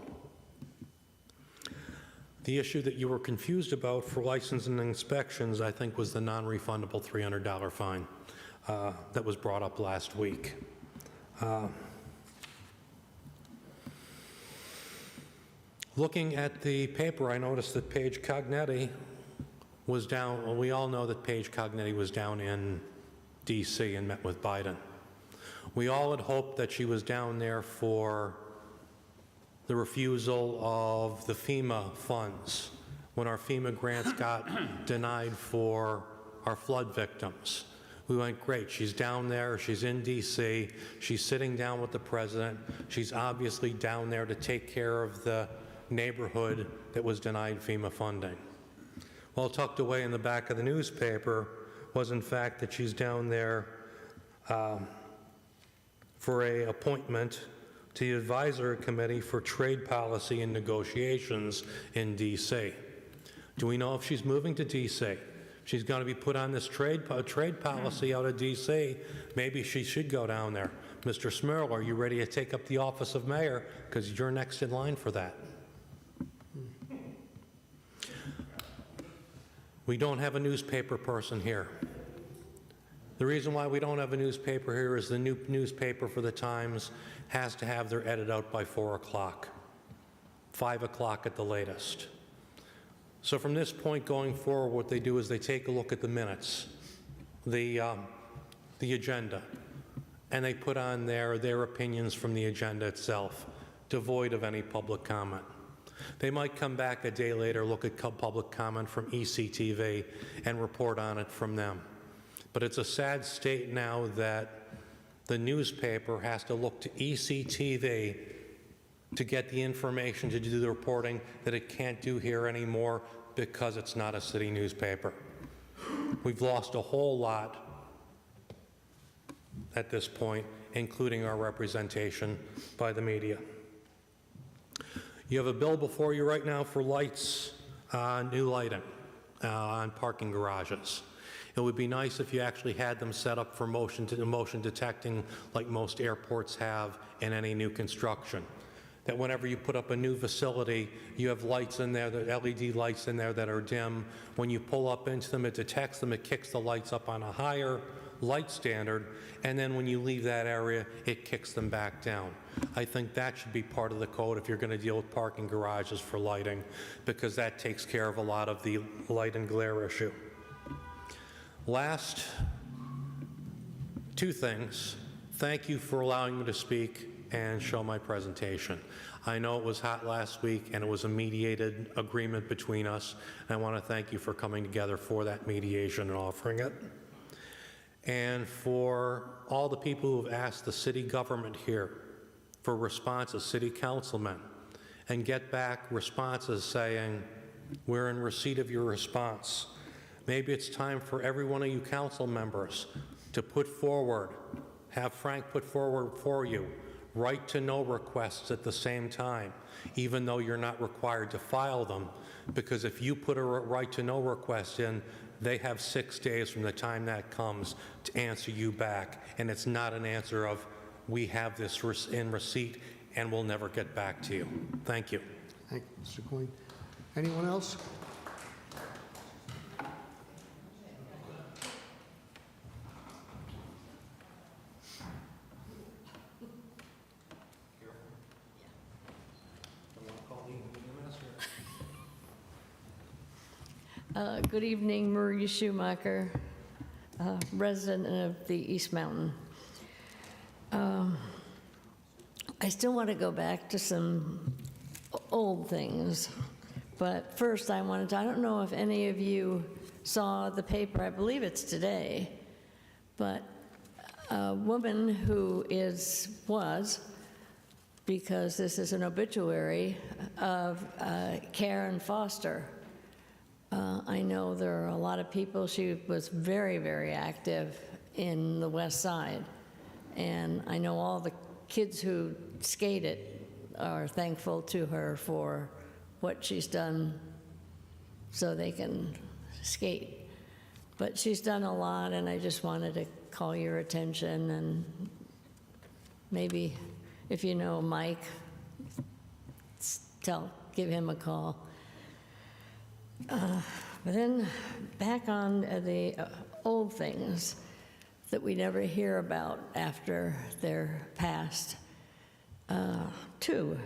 The issue that you were confused about for license and inspections, I think, was the non-refundable $300 fine that was brought up last week. Looking at the paper, I noticed that Paige Cognetti was down. Well, we all know that Paige Cognetti was down in D.C. and met with Biden. We all had hoped that she was down there for the refusal of the FEMA funds when our FEMA grants got denied for our flood victims. We went, great, she's down there, she's in DC, she's sitting down with the president, she's obviously down there to take care of the neighborhood that was denied FEMA funding. Well, tucked away in the back of the newspaper was in fact that she's down there for an appointment to the Advisory Committee for Trade Policy and Negotiations in D.C. Do we know if she's moving to D.C.? She's going to be put on this trade policy out of D.C. Maybe she should go down there. Mr. Smurl, are you ready to take up the office of mayor? Because you're next in line for that. We don't have a newspaper person here. The reason why we don't have a newspaper here is the new newspaper for the Times has to have their edit out by 4 o'clock, 5 o'clock at the latest. So from this point going forward, what they do is they take a look at the minutes, the agenda, and they put on there their opinions from the agenda itself, devoid of any public comment. They might come back a day later, look at public comment from ECTV, and report on it from them. But it's a sad state now that the newspaper has to look to ECTV to get the information to do the reporting that it can't do here anymore because it's not a city newspaper. We've lost a whole lot at this point, including our representation by the media. You have a bill before you right now for lights, new lighting on parking garages. It would be nice if you actually had them set up for motion detecting like most airports have in any new construction. That whenever you put up a new facility, you have lights in there, the LED lights in there that are dim. When you pull up into them, it detects them, it kicks the lights up on a higher light standard, and then when you leave that area, it kicks them back down. I think that should be part of the code if you're going to deal with parking garages for lighting, because that takes care of a lot of the light and glare issue. Last, two things. Thank you for allowing me to speak and show my presentation. I know it was hot last week and it was a mediated agreement between us. And I want to thank you for coming together for that mediation and offering it. And for all the people who have asked the city government here for responses, city councilmen, and get back responses saying, we're in receipt of your response. Maybe it's time for every one of you council members to put forward, have Frank put forward for you, right to know requests at the same time, even though you're not required to file them, because if you put a right to know request in, they have 6 days from the time that comes to answer you back, and it's not an answer of, we have this in receipt and we'll never get back to you. Thank you. Thank you, Mr. Coyne. Anyone else? Good evening, Marie Schumacher, resident of the East Mountain. I still want to go back to some old things, but first I don't know if any of you saw the paper, I believe it's today, but a woman who was because this is an obituary of Karen Foster. I know there are a lot of people. She was very, very active in the West Side. And I know all the kids who skated are thankful to her for what she's done so they can skate. But she's done a lot, and I just wanted to call your attention, and maybe if you know Mike, give him a call. But then back on the old things that we never hear about after they're passed. Two,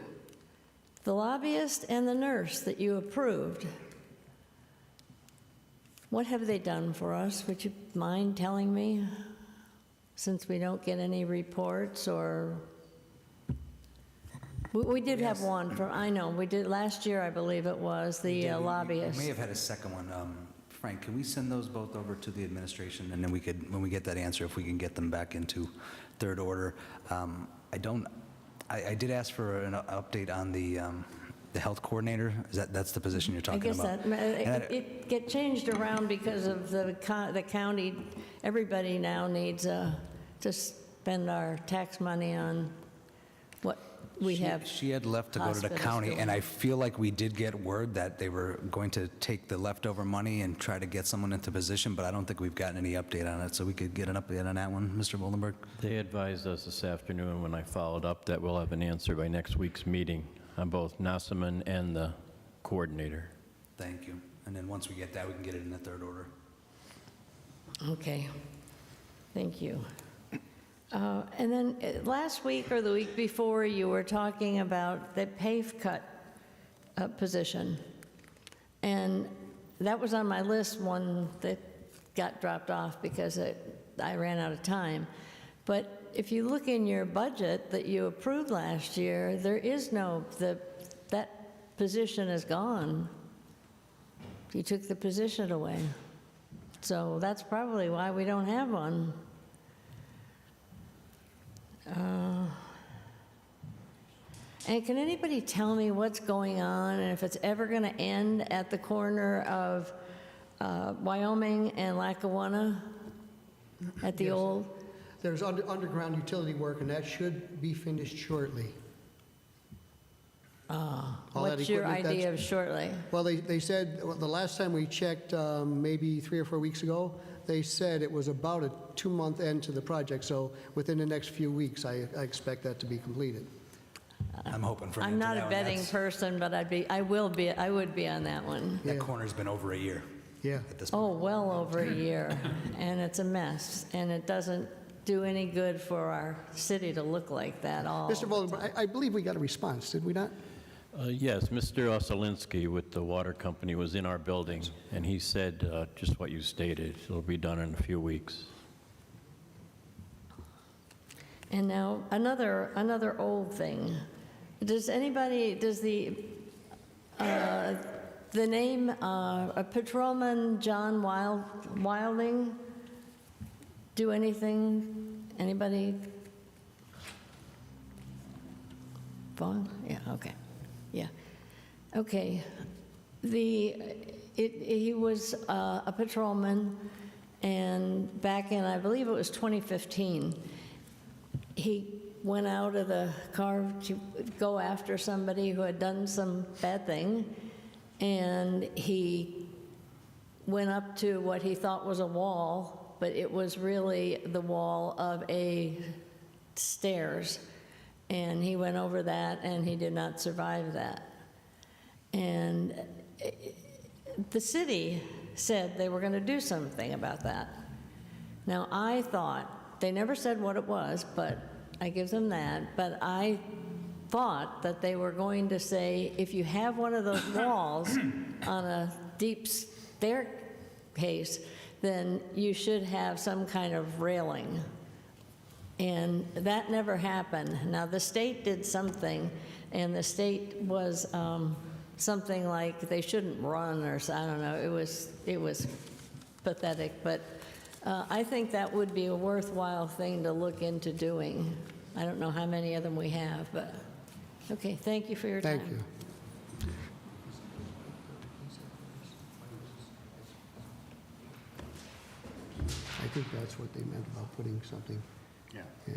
the lobbyist and the nurse that you approved. What have they done for us? Would you mind telling me? Since we don't get any reports, or we did have one from, I know, we did last year, I believe it was, the lobbyist. We may have had a second one. Frank, can we send those both over to the administration, and then we could, when we get that answer, if we can get them back into third order. I did ask for an update on the health coordinator. That's the position you're talking about? I guess it get changed around because of the county. Everybody now needs to spend our tax money on what we have. She had left to go to the county, and I feel like we did get word that they were going to take the leftover money and try to get someone into position, but I don't think we've gotten any update on it, so we could get an update on that one, Mr. Voldenberg? They advised us this afternoon when I followed up that we'll have an answer by next week's meeting on both Nasseman and the coordinator. Thank you. And then once we get that, we can get it in the third order. Okay. Thank you. And then last week or the week before, you were talking about the pave cut position. And that was on my list, one that got dropped off because I ran out of time. But if you look in your budget that you approved last year, there is no, that position is gone. You took the position away. So that's probably why we don't have one. And can anybody tell me what's going on and if it's ever going to end at the corner of Wyoming and Lackawanna at the old? There's underground utility work, and that should be finished shortly. What's your idea of shortly? Well, they said, the last time we checked, maybe 3 or 4 weeks ago, they said it was about a 2-month end to the project, so within the next few weeks, I expect that to be completed. I'm hoping for. I'm not a betting person, but I would be on that one. That corner's been over a year. Yeah. At this point. Oh, well over a year, and it's a mess, and it doesn't do any good for our city to look like that all. Mr. Voldenberg, I believe we got a response, did we not? Yes, Mr. Osolinsky with the water company was in our building, and he said just what you stated. It'll be done in a few weeks. And now another old thing. Does the name Patrolman John Wilding do anything? Anybody? Vaughn? Yeah. Okay. Yeah. Okay. He was a patrolman, and back in, I believe it was 2015, he went out of the car to go after somebody who had done some bad thing, and he went up to what he thought was a wall, but it was really the wall of a stairs. And he went over that, and he did not survive that. And the city said they were going to do something about that. Now, I thought, they never said what it was, but I give them that, but I thought that they were going to say, if you have one of those walls on a deep staircase, then you should have some kind of railing. And that never happened. Now, the state did something, and the state was something like they shouldn't run, or I don't know. It was pathetic, but I think that would be a worthwhile thing to look into doing. I don't know how many of them we have, but Okay, thank you for your time. Thank you. I think that's what they meant about putting something. Yeah. Yeah.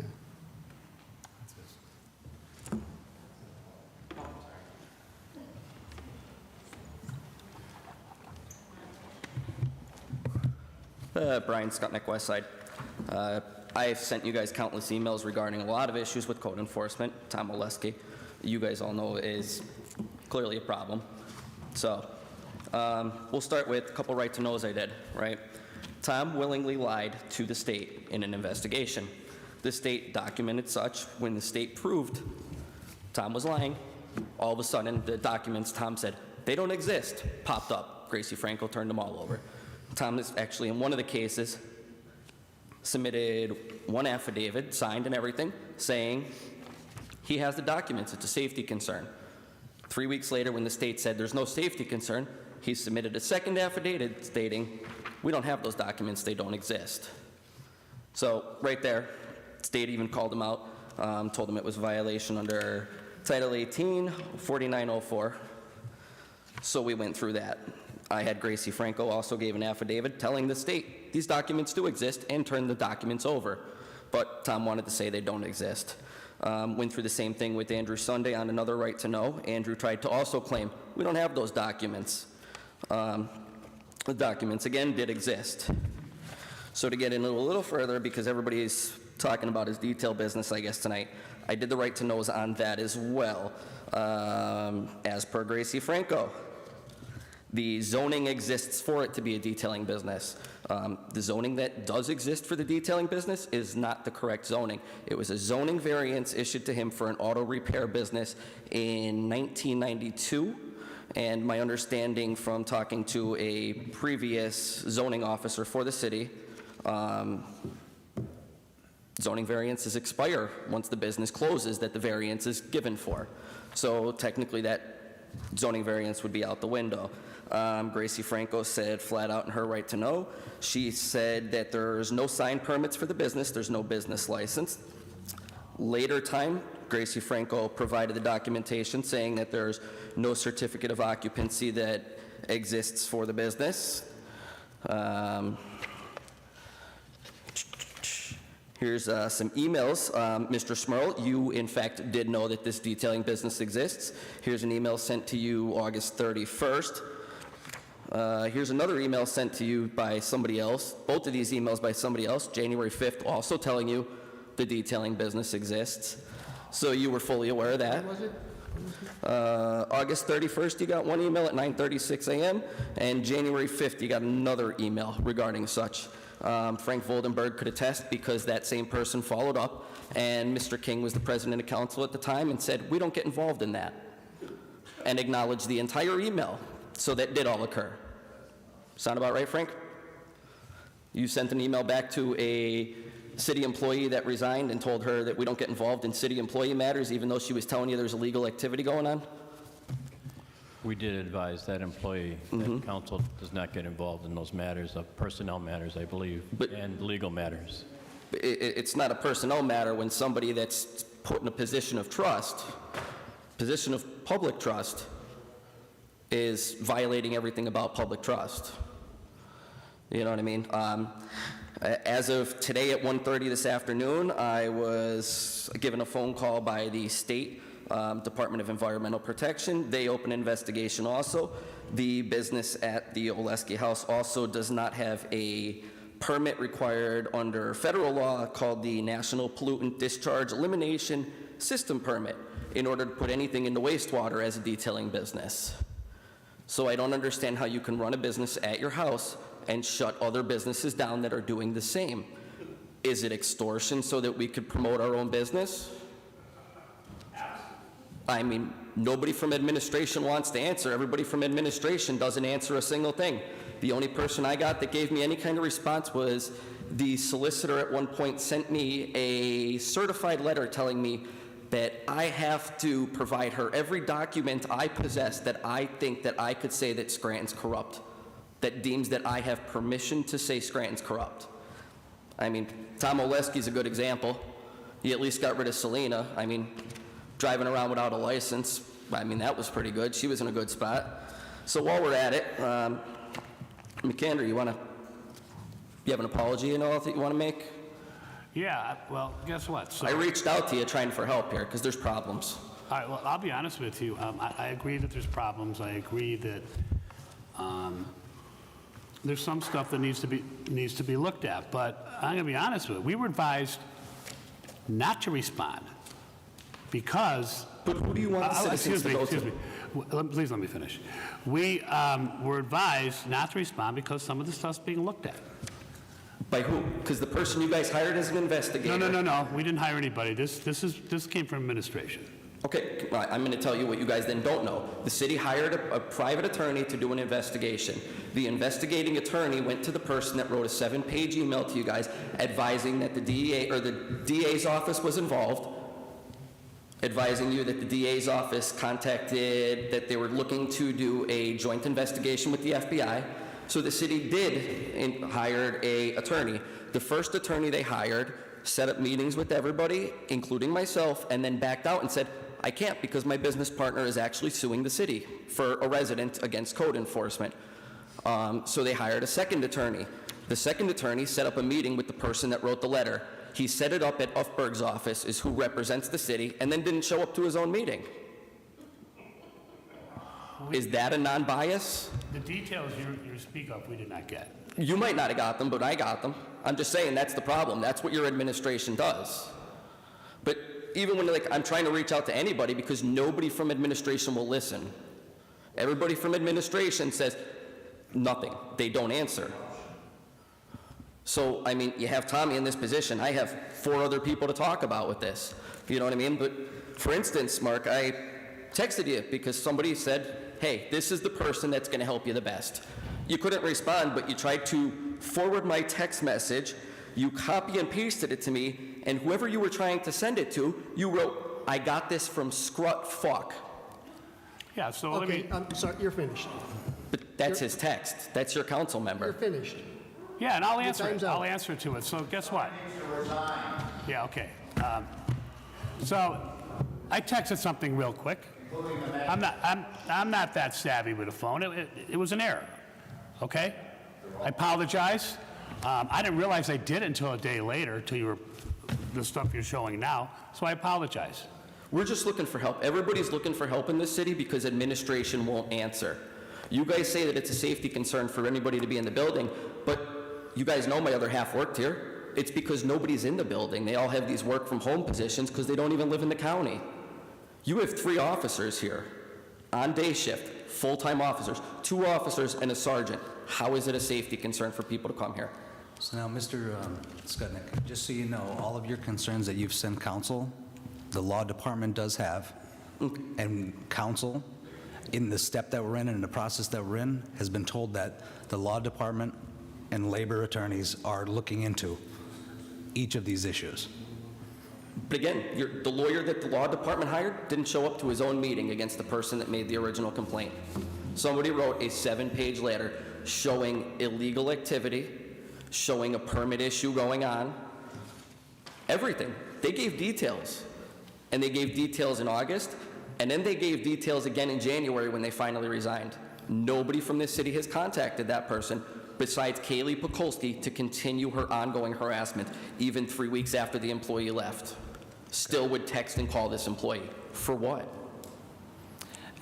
Brian Skutnik, Westside. I've sent you guys countless emails regarding a lot of issues with code enforcement. Tom Oleski, you guys all know, is clearly a problem. So we'll start with a couple right-to-knows I did, right? Tom willingly lied to the state in an investigation. The state documented such. When the state proved Tom was lying, all of a sudden the documents Tom said, they don't exist, popped up. Gracie Franco turned them all over. Tom is actually, in one of the cases, submitted one affidavit, signed and everything, saying he has the documents, it's a safety concern. 3 weeks later, when the state said there's no safety concern, he submitted a second affidavit stating, we don't have those documents, they don't exist. So right there, state even called him out, told him it was a violation under Title 18, 4904. So we went through that. I had Gracie Franco also gave an affidavit telling the state these documents do exist and turned the documents over. But Tom wanted to say they don't exist. Went through the same thing with Andrew Sunday on another right to know. Andrew tried to also claim we don't have those documents. The documents, again, did exist. So to get in a little further, because everybody's talking about his detail business, I guess, tonight, I did the right to knows on that as well, as per Gracie Franco. The zoning exists for it to be a detailing business. The zoning that does exist for the detailing business is not the correct zoning. It was a zoning variance issued to him for an auto repair business in 1992. And my understanding from talking to a previous zoning officer for the city, zoning variances expire once the business closes that the variance is given for. So technically that zoning variance would be out the window. Gracie Franco said flat out in her right to know, she said that there's no sign permits for the business, there's no business license. Later time, Gracie Franco provided the documentation saying that there's no certificate of occupancy that exists for the business. Here's some emails. Mr. Smurl, you in fact did know that this detailing business exists. Here's an email sent to you August 31st. Here's another email sent to you by somebody else. Both of these emails by somebody else, January 5th, also telling you the detailing business exists. So you were fully aware of that. When was it? August 31st, you got one email at 9:36 a.m., and January 5th, you got another email regarding such. Frank Voldenberg could attest because that same person followed up, and Mr. King was the president of council at the time and said, we don't get involved in that, and acknowledged the entire email. So that did all occur. Sound about right, Frank? You sent an email back to a city employee that resigned and told her that we don't get involved in city employee matters, even though she was telling you there's illegal activity going on? We did advise that employee that council does not get involved in those matters of personnel matters, I believe, and legal matters. It's not a personnel matter when somebody that's put in a position of trust, position of public trust, is violating everything about public trust. You know what I mean? As of today at 1:30 this afternoon, I was given a phone call by the state Department of Environmental Protection. They opened an investigation also. The business at the Oleski House also does not have a permit required under federal law called the National Pollutant Discharge Elimination System Permit in order to put anything in the wastewater as a detailing business. So I don't understand how you can run a business at your house and shut other businesses down that are doing the same. Is it extortion so that we could promote our own business? I mean, nobody from administration wants to answer. Everybody from administration doesn't answer a single thing. The only person I got that gave me any kind of response was the solicitor at one point sent me a certified letter telling me that I have to provide her every document I possess that I think that I could say that Scranton's corrupt, that deems that I have permission to say Scranton's corrupt. I mean, Tom Oleski's a good example. He at least got rid of Selena. I mean, driving around without a license. I mean, that was pretty good. She was in a good spot. So while we're at it, McAndrew, you have an apology that you want to make? Yeah, well, guess what? So, I reached out to you trying for help here because there's problems. all right, well, I'll be honest with you. I agree that there's problems. I agree that there's some stuff that needs to be looked at. But I'm going to be honest with you. We were advised not to respond because. But who do you want the citizens to go to? Excuse me. Please let me finish. We were advised not to respond because some of the stuff's being looked at. By who? Because the person you guys hired is an investigator. No. We didn't hire anybody. This came from administration. Okay, well, I'm going to tell you what you guys then don't know. The city hired a private attorney to do an investigation. The investigating attorney went to the person that wrote a 7-page email to you guys advising that the DEA or the DA's office was involved, advising you that the DA's office contacted, that they were looking to do a joint investigation with the FBI. So the city did hire an attorney. The first attorney they hired set up meetings with everybody, including myself, and then backed out and said, I can't because my business partner is actually suing the city for a resident against code enforcement. So they hired a second attorney. The second attorney set up a meeting with the person that wrote the letter. He set it up at Ufberg's office, is who represents the city, and then didn't show up to his own meeting. Is that a non-bias? The details you speak of, we did not get. You might not have got them, but I got them. I'm just saying that's the problem. That's what your administration does. But even when I'm trying to reach out to anybody because nobody from administration will listen. Everybody from administration says nothing. They don't answer. So, I mean, you have Tommy in this position. I have 4 other people to talk about with this. You know what I mean? But for instance, Mark, I texted you because somebody said, hey, this is the person that's going to help you the best. You couldn't respond, but you tried to forward my text message. You copy and pasted it to me, and whoever you were trying to send it to, you wrote, I got this from Scrut Fuck. Yeah, so Okay, let me... I'm sorry, you're finished. But that's his text. That's your council member. You're finished. Yeah, and I'll Your answer time's it. out. I'll answer to it. So guess what? Yeah, okay. So I texted something real quick. I'm not that savvy with a phone. It was an error. Okay? I apologize. I didn't realize I did it until a day later, till the stuff you're showing now. So I apologize. We're just looking for help. Everybody's looking for help in this city because administration won't answer. You guys say that it's a safety concern for anybody to be in the building, but you guys know my other half worked here. It's because nobody's in the building. They all have these work from home positions because they don't even live in the county. You have 3 officers here on day shift, full-time officers, 2 officers and a sergeant. How is it a safety concern for people to come here? So now, Mr. Skudnik, just so you know, all of your concerns that you've sent council, the law department does have, and council, in the step that we're in and in the process that we're in, has been told that the law department and labor attorneys are looking into each of these issues. But again, the lawyer that the law department hired didn't show up to his own meeting against the person that made the original complaint. Somebody wrote a 7-page letter showing illegal activity, showing a permit issue going on, everything. They gave details. And they gave details in August, and then they gave details again in January when they finally resigned. Nobody from this city has contacted that person besides Kaylee Pekulski to continue her ongoing harassment, even 3 weeks after the employee left. Still would text and call this employee. For what?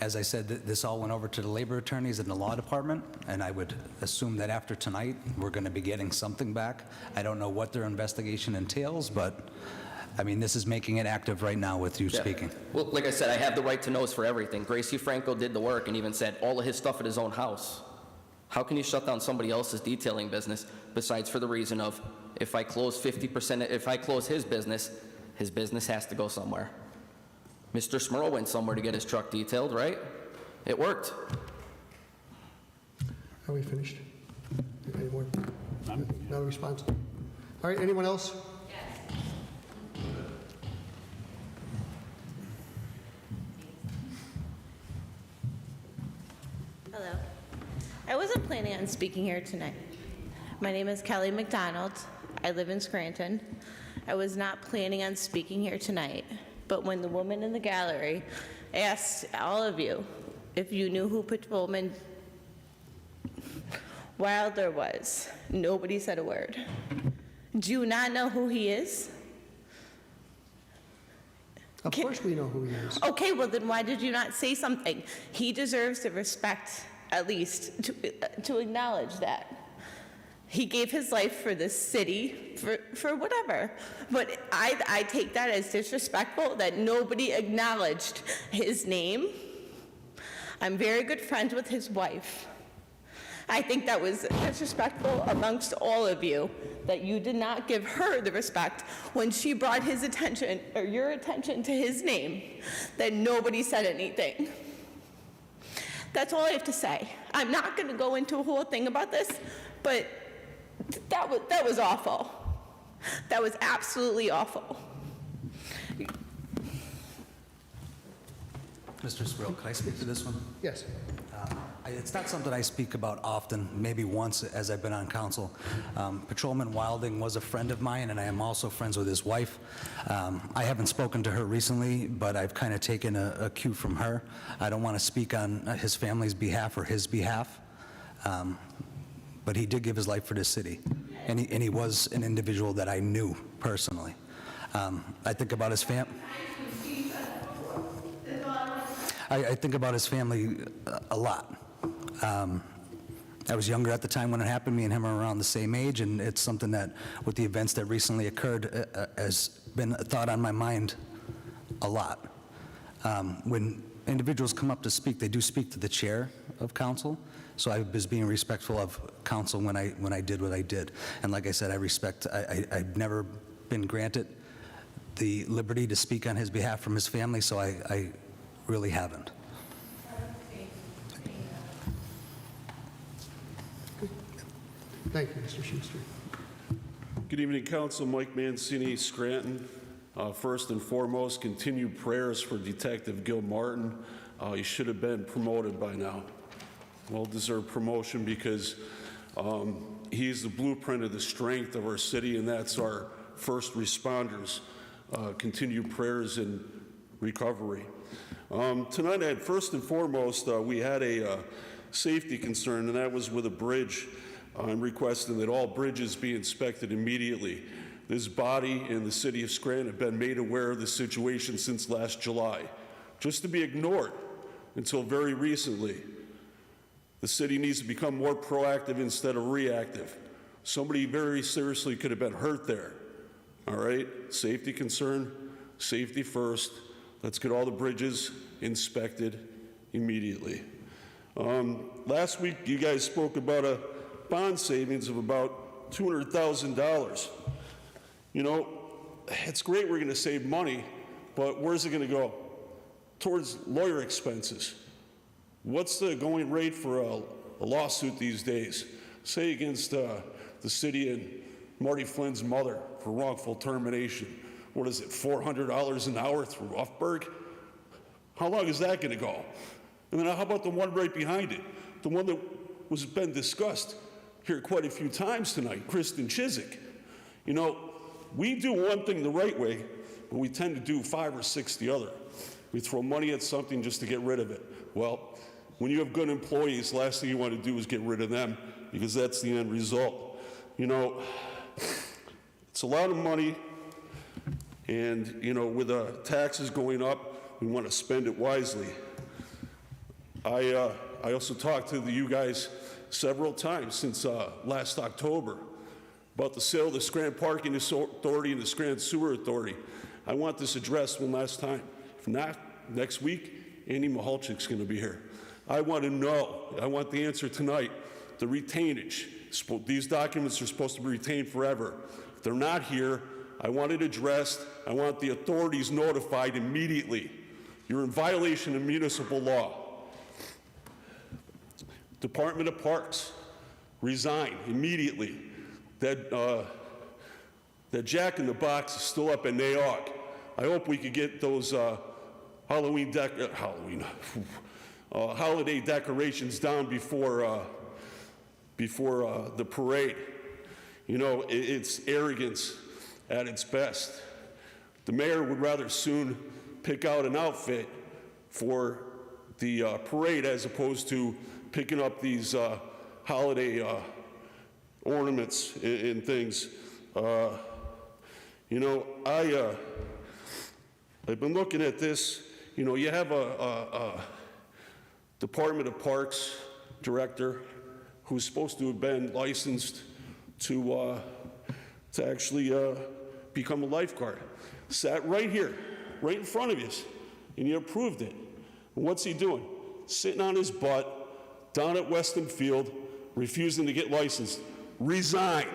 As I said, this all went over to the labor attorneys in the law department, and I would assume that after tonight, we're going to be getting something back. I don't know what their investigation entails, but I mean, this is making it active right now with you speaking. Well, like I said, I have the right to knows for everything. Gracie Franco did the work and even said all of his stuff at his own house. How can you shut down somebody else's detailing business besides for the reason of if I close 50%, if I close his business has to go somewhere. Mr. Smurl went somewhere to get his truck detailed, right? It worked. Are we finished? Any more? No response? All right, anyone else? Hello. I wasn't planning on speaking here tonight. My name is Kelly McDonald. I live in Scranton. I was not planning on speaking here tonight, but when the woman in the gallery asked all of you if you knew who Patrolman Wilder was, nobody said a word. Do you not know who he is? Of course we know who he is. Okay, well then why did you not say something? He deserves the respect, at least, to acknowledge that. He gave his life for this city, for whatever. But I take that as disrespectful that nobody acknowledged his name. I'm very good friends with his wife. I think that was disrespectful amongst all of you, that you did not give her the respect when she brought his attention, or your attention to his name, that nobody said anything. That's all I have to say. I'm not going to go into a whole thing about this, but that was awful. That was absolutely awful. Mr. Smurl, can I speak to this one? Yes. It's not something I speak about often, maybe once as I've been on council. Patrolman Wilding was a friend of mine, and I am also friends with his wife. I haven't spoken to her recently, but I've kind of taken a cue from her. I don't want to speak on his family's behalf or his behalf, but he did give his life for this city, and he was an individual that I knew personally. I think about his family. I think about his family a lot. I was younger at the time when it happened. Me and him are around the same age, and it's something that, with the events that recently occurred, has been a thought on my mind a lot. When individuals come up to speak, they do speak to the chair of council, so I was being respectful of council when I did what I did. And like I said, I've never been granted the liberty to speak on his behalf from his family, so I really haven't. Thank you, Mr. Schuster. Good evening, Council. Mike Mancini, Scranton. First and foremost, continued prayers for Detective Gil Martin. He should have been promoted by now. Well-deserved promotion because he's the blueprint of the strength of our city, and that's our first responders. Continued prayers and recovery. Tonight, first and foremost, we had a safety concern, and that was with a bridge. I'm requesting that all bridges be inspected immediately. This body and the city of Scranton have been made aware of the situation since last July, just to be ignored until very recently. The city needs to become more proactive instead of reactive. Somebody very seriously could have been hurt there. All right? Safety concern, safety first. Let's get all the bridges inspected immediately. Last week, you guys spoke about a bond savings of about $200,000. You know, it's great we're going to save money, but where's it going to go? Towards lawyer expenses. What's the going rate for a lawsuit these days? Say against the city and Marty Flynn's mother for wrongful termination. What is it, $400 an hour through Rothberg? How long is that going to go? And then how about the one right behind it? The one that was been discussed here quite a few times tonight, Kristen Chiswick. You know, we do one thing the right way, but we tend to do 5 or 6 the other. We throw money at something just to get rid of it. Well, when you have good employees, the last thing you want to do is get rid of them, because that's the end result. You know, it's a lot of money, and, you know, with taxes going up, we want to spend it wisely. I also talked to you guys several times since last October about the sale of the Scranton Parking Authority and the Scranton Sewer Authority. I want this addressed one last time. If not, next week, Andy Mahalchik's going to be here. I want to know, I want the answer tonight, the retainage. These documents are supposed to be retained forever. If they're not here, I want it addressed. I want the authorities notified immediately. You're in violation of municipal law. Department of Parks, resign immediately. That Jack in the Box is still up in Naog. I hope we could get those holiday decorations down before the parade. You know, it's arrogance at its best. The mayor would rather soon pick out an outfit for the parade as opposed to picking up these holiday ornaments and things. You know, I've been looking at this. You know, you have a Department of Parks director who's supposed to have been licensed to actually become a lifeguard. Sat right here, right in front of you, and you approved it. And what's he doing? Sitting on his butt down at Weston Field, refusing to get licensed. Resign.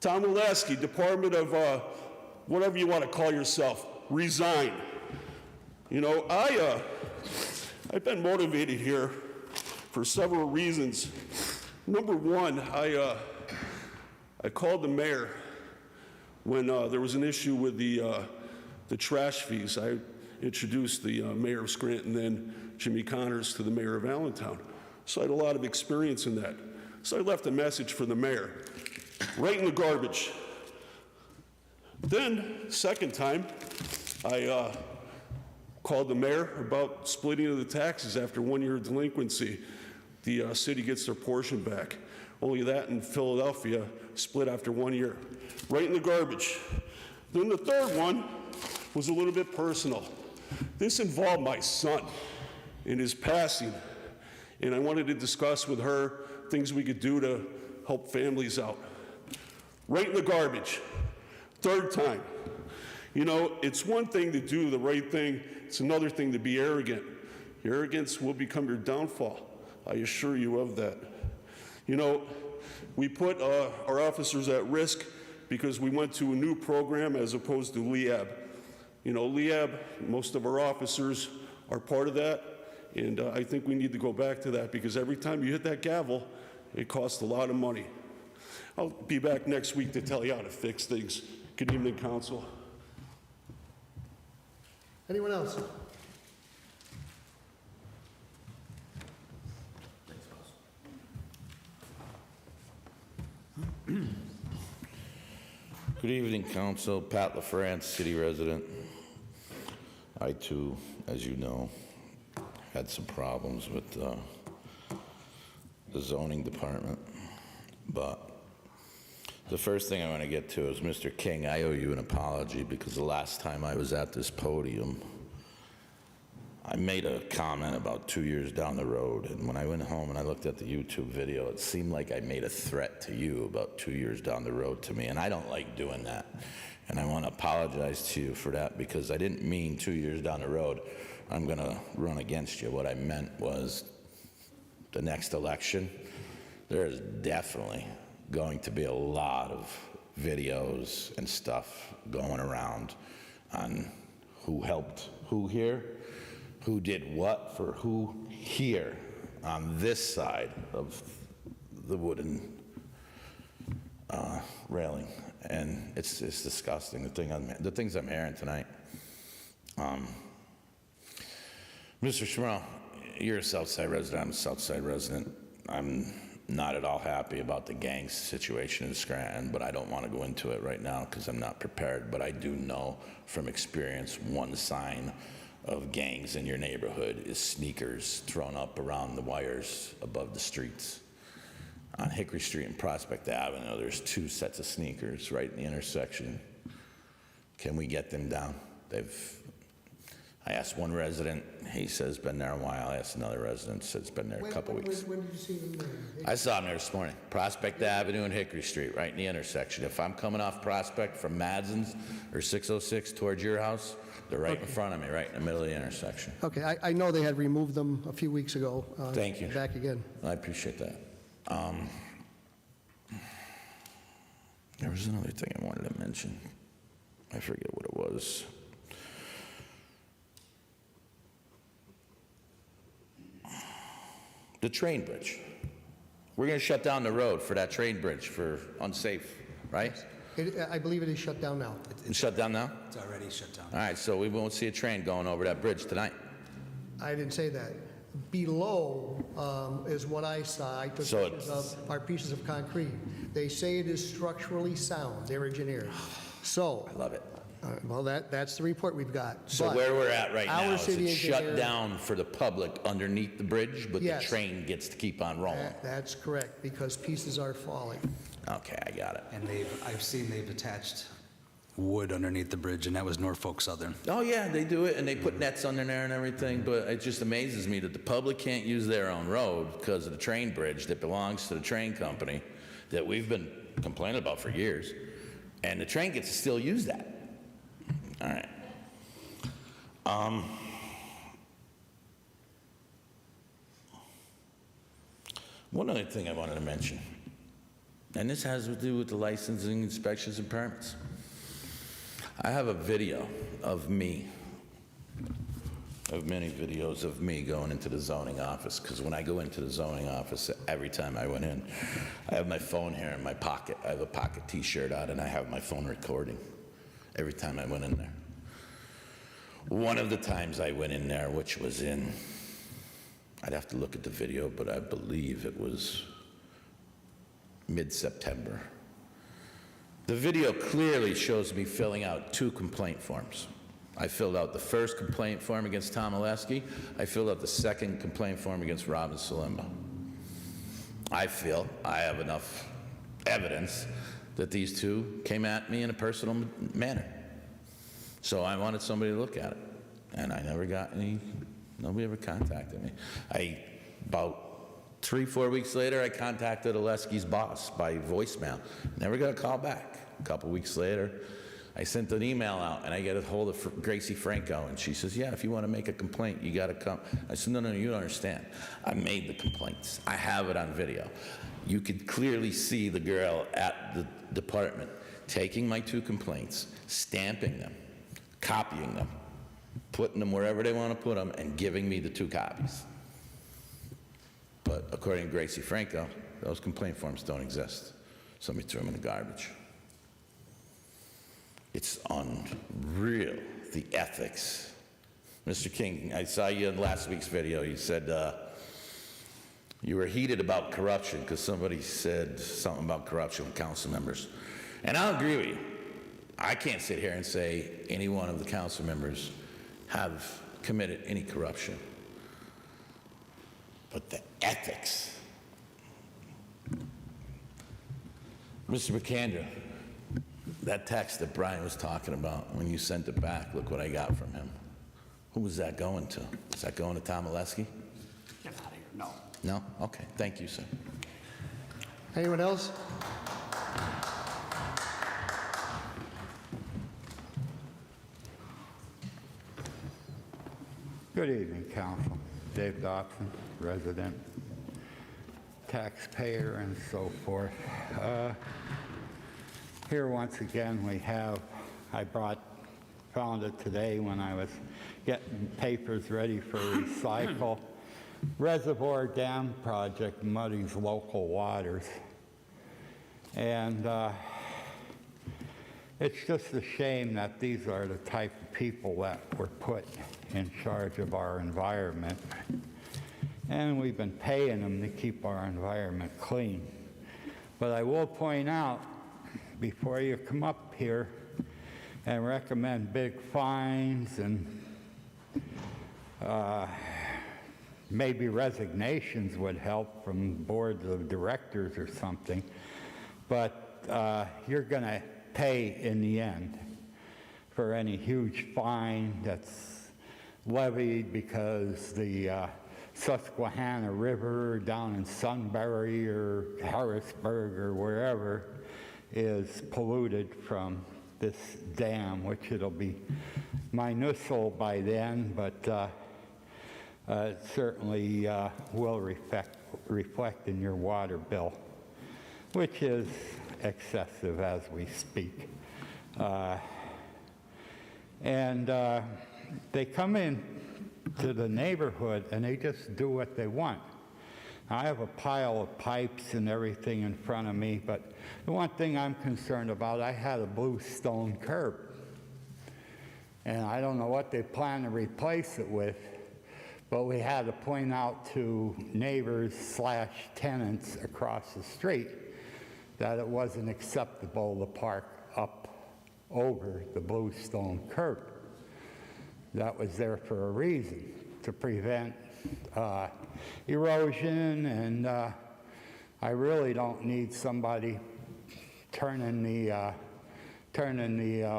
Tom Olaski, Department of whatever you want to call yourself, resign. You know, I've been motivated here for several reasons. Number one, I called the mayor when there was an issue with the trash fees. I introduced the mayor of Scranton, then Jimmy Connors, to the mayor of Allentown. So I had a lot of experience in that. So I left a message for the mayor, right in the garbage. Then, second time, I called the mayor about splitting of the taxes after 1 year of delinquency. The city gets their portion back. Only that in Philadelphia, split after 1 year. Right in the garbage. Then the third one was a little bit personal. This involved my son in his passing, and I wanted to discuss with her things we could do to help families out. Right in the garbage. Third time. You know, it's one thing to do the right thing, it's another thing to be arrogant. Your arrogance will become your downfall. I assure you of that. You know, we put our officers at risk because we went to a new program as opposed to LEAB. You know, LEAB, most of our officers are part of that, and I think we need to go back to that because every time you hit that gavel, it costs a lot of money. I'll be back next week to tell you how to fix things. Good evening, Council. Anyone else? Good evening, Council. Pat LaFrance, city resident. I, too, as you know, had some problems with the zoning department. But the first thing I want to get to is, Mr. King, I owe you an apology because the last time I was at this podium, I made a comment about 2 years down the road, and when I went home and I looked at the YouTube video, it seemed like I made a threat to you about 2 years down the road to me, and I don't like doing that. And I want to apologize to you for that because I didn't mean 2 years down the road I'm going to run against you. What I meant was the next election, there is definitely going to be a lot of videos and stuff going around on who helped who here, who did what for who here on this side of the wooden railing. And it's disgusting, the things I'm hearing tonight. Mr. Smurl, you're a Southside resident, I'm a Southside resident. I'm not at all happy about the gang situation in Scranton, but I don't want to go into it right now because I'm not prepared. But I do know from experience one sign of gangs in your neighborhood is sneakers thrown up around the wires above the streets. On Hickory Street and Prospect Avenue, there's 2 sets of sneakers right in the intersection. Can we get them down? I asked one resident, he says been there a while. I asked another resident, says been there a couple weeks. When did you see them there? I saw them there this morning. Prospect Avenue and Hickory Street, right in the intersection. If I'm coming off Prospect from Madsen's or 606 towards your house, they're right in front of me, right in the middle of the intersection. Okay, I know they had removed them a few weeks ago. Thank you. Back again. I appreciate that. There was another thing I wanted to mention. I forget what it was. The train bridge. We're going to shut down the road for that train bridge for unsafe, right? I believe it is shut down now. It's shut down now? It's already shut down. All right, so we won't see a train going over that bridge tonight. I didn't say that. Below is what I saw. I took So pictures of our pieces of concrete. They say it is structurally sound. They're engineers. So I love it. Well, that's the report we've got. So But where we're at right our now is city it's shut engineer- down for the public underneath the bridge, but Yes. the train gets to keep on rolling. That's correct, because pieces are falling. Okay, I got it. And I've seen they've attached wood underneath the bridge, and that was Norfolk Southern. Oh, yeah, they do it, and they put nets under there and everything, but it just amazes me that the public can't use their own road because of the train bridge that belongs to the train company that we've been complaining about for years, and the train gets to still use that. All right. One other thing I wanted to mention, and this has to do with the licensing, inspections, and permits. I have a video of me, of many videos of me going into the zoning office, because when I go into the zoning office, every time I went in, I have my phone here in my pocket. I have a pocket t-shirt on, and I have my phone recording every time I went in there. One of the times I went in there, which was in, I'd have to look at the video, but I believe it was mid-September. The video clearly shows me filling out 2 complaint forms. I filled out the first complaint form against Tom Oleski. I filled out the second complaint form against Robin Salimba. I feel I have enough evidence that these 2 came at me in a personal manner. So I wanted somebody to look at it, and I never got any, nobody ever contacted me. About 3-4 weeks later, I contacted Oleski's boss by voicemail. Never got a call back. A couple weeks later, I sent an email out, and I get a hold of Gracie Franco, and she says, yeah, if you want to make a complaint, you got to come. I said, no, you don't understand. I made the complaints. I have it on video. You could clearly see the girl at the department taking my 2 complaints, stamping them, copying them, putting them wherever they want to put them, and giving me the 2 copies. But according to Gracie Franco, those complaint forms don't exist. Somebody threw them in the garbage. It's unreal, the ethics. Mr. King, I saw you in last week's video. You said you were heated about corruption because somebody said something about corruption with council members. And I'll agree with you. I can't sit here and say any one of the council members have committed any corruption. But the ethics. Mr. McAndrew, that text that Brian was talking about, when you sent it back, look what I got from him. Who was that going to? Is that going to Tom Oleski? Get out of here. No. No? Okay. Thank you, sir. Anyone else? Good evening, Council. Dave Dobson, resident, taxpayer, and so forth. Here once again we have, found it today when I was getting papers ready for recycle. Reservoir Dam Project muddies local waters. And it's just a shame that these are the type of people that were put in charge of our environment. And we've been paying them to keep our environment clean. But I will point out, before you come up here and recommend big fines and maybe resignations would help from boards of directors or something, but you're going to pay in the end for any huge fine that's levied because the Susquehanna River down in Sunbury or Harrisburg or wherever is polluted from this dam, which it'll be minuscule by then, but it certainly will reflect in your water bill, which is excessive as we speak. And they come in to the neighborhood and they just do what they want. I have a pile of pipes and everything in front of me, but the one thing I'm concerned about, I had a blue stone curb. And I don't know what they plan to replace it with, but we had to point out to neighbors/tenants across the street that it wasn't acceptable to park up over the bluestone curb. That was there for a reason, to prevent erosion, and I really don't need somebody turning the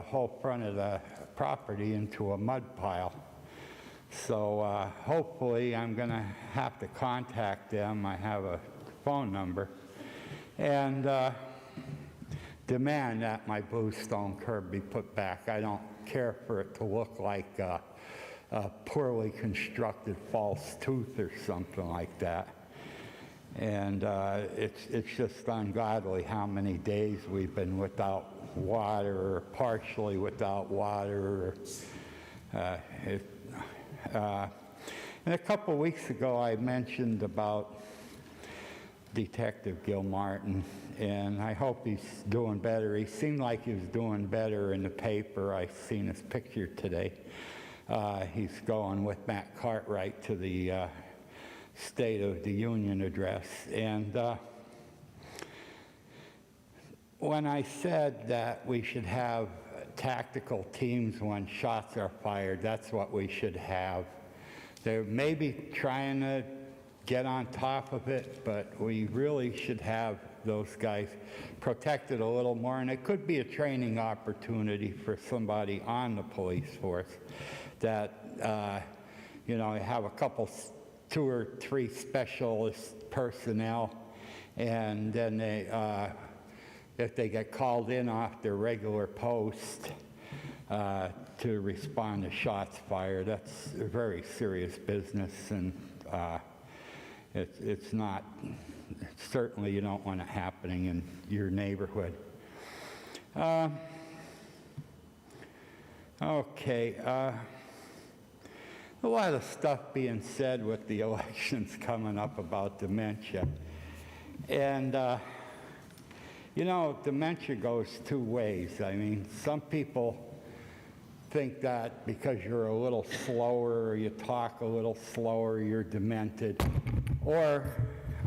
whole front of the property into a mud pile. So hopefully I'm going to have to contact them. I have a phone number, and demand that my bluestone curb be put back. I don't care for it to look like a poorly constructed false tooth or something like that. And it's just ungodly how many days we've been without water, or partially without water. And a couple weeks ago, I mentioned about Detective Gil Martin, and I hope he's doing better. He seemed like he was doing better in the paper. I've seen his picture today. He's going with Matt Cartwright to the State of the Union address. And when I said that we should have tactical teams when shots are fired, that's what we should have. They're maybe trying to get on top of it, but we really should have those guys protected a little more, and it could be a training opportunity for somebody on the police force that, you know, have a couple, 2 or 3 specialist personnel, and then they, if they get called in off their regular post to respond to shots fired, that's a very serious business, and it's not, certainly you don't want it happening in your neighborhood. Okay, a lot of stuff being said with the elections coming up about dementia. And, you know, dementia goes 2 ways. I mean, some people think that because you're a little slower or you talk a little slower, you're demented. Or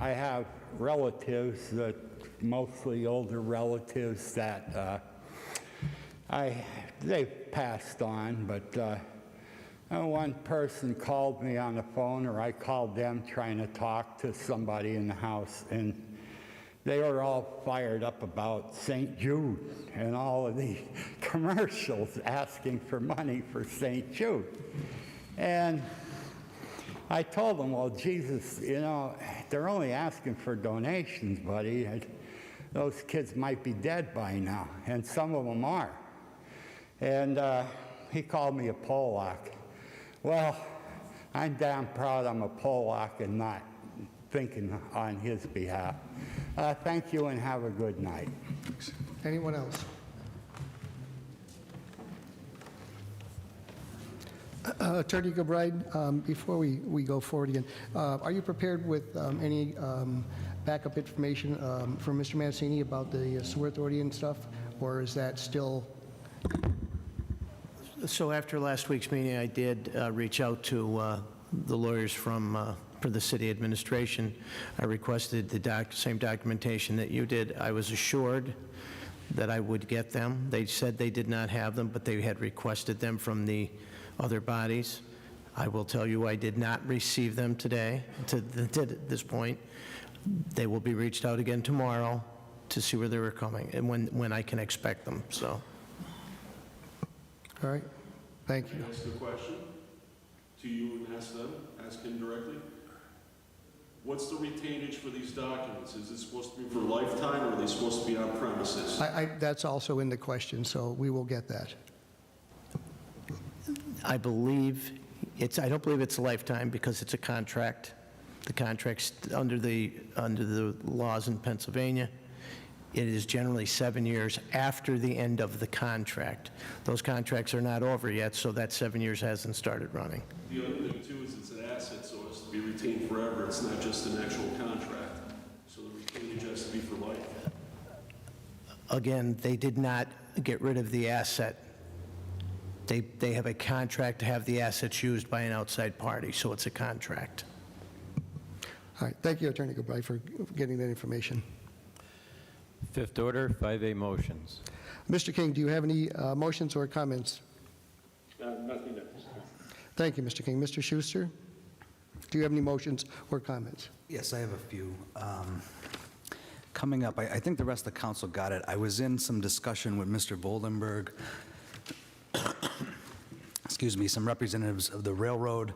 I have relatives, that mostly older relatives, that they've passed on, but one person called me on the phone, or I called them trying to talk to somebody in the house, and they were all fired up about St. Jude and all of the commercials asking for money for St. Jude. And I told them, well, Jesus, you know, they're only asking for donations, buddy. Those kids might be dead by now, and some of them are. And he called me a Polak. Well, I'm damn proud I'm a Polak and not thinking on his behalf. Thank you and have a good night. Anyone else? Attorney Gilbride, before we go forward again, are you prepared with any backup information from Mr. Mancini about the sewer authority and stuff, or is that still? So after last week's meeting, I did reach out to the lawyers for the city administration. I requested the same documentation that you did. I was assured that I would get them. They said they did not have them, but they had requested them from the other bodies. I will tell you I did not receive them today, to this point. They will be reached out again tomorrow to see where they were coming and when I can expect them, so. All right, thank you. Can I ask a question to you and ask him directly? What's the retainage for these documents? Is this supposed to be for lifetime, or are they supposed to be on premises? That's also in the question, so we will get that. I believe I don't believe it's a lifetime because it's a contract. The contract's under the laws in Pennsylvania. It is generally 7 years after the end of the contract. Those contracts are not over yet, so that 7 years hasn't started running. The other thing, too, is it's an asset, so it's to be retained forever. It's not just an actual contract. So the retainage has to be for life. Again, they did not get rid of the asset. They have a contract to have the assets used by an outside party, so it's a contract. All right, thank you, Attorney Gilbride, for getting that information. Fifth order, 5A motions. Mr. King, do you have any motions or comments? Nothing at this time. Thank you, Mr. King. Mr. Schuster, do you have any motions or comments? Yes, I have a few. Coming up, I think the rest of the council got it. I was in some discussion with Mr. Voldenberg, excuse me, some representatives of the railroad,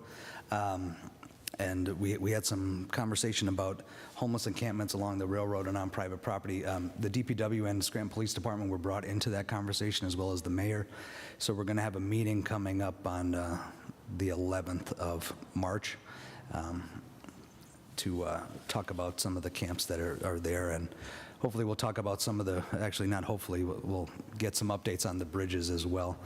and we had some conversation about homeless encampments along the railroad and on private property. The DPW and Scranton Police Department were brought into that conversation, as well as the mayor. So we're going to have a meeting coming up on the 11th of March to talk about some of the camps that are there, and hopefully we'll talk about some of the, actually not hopefully, we'll get some updates on the bridges as well.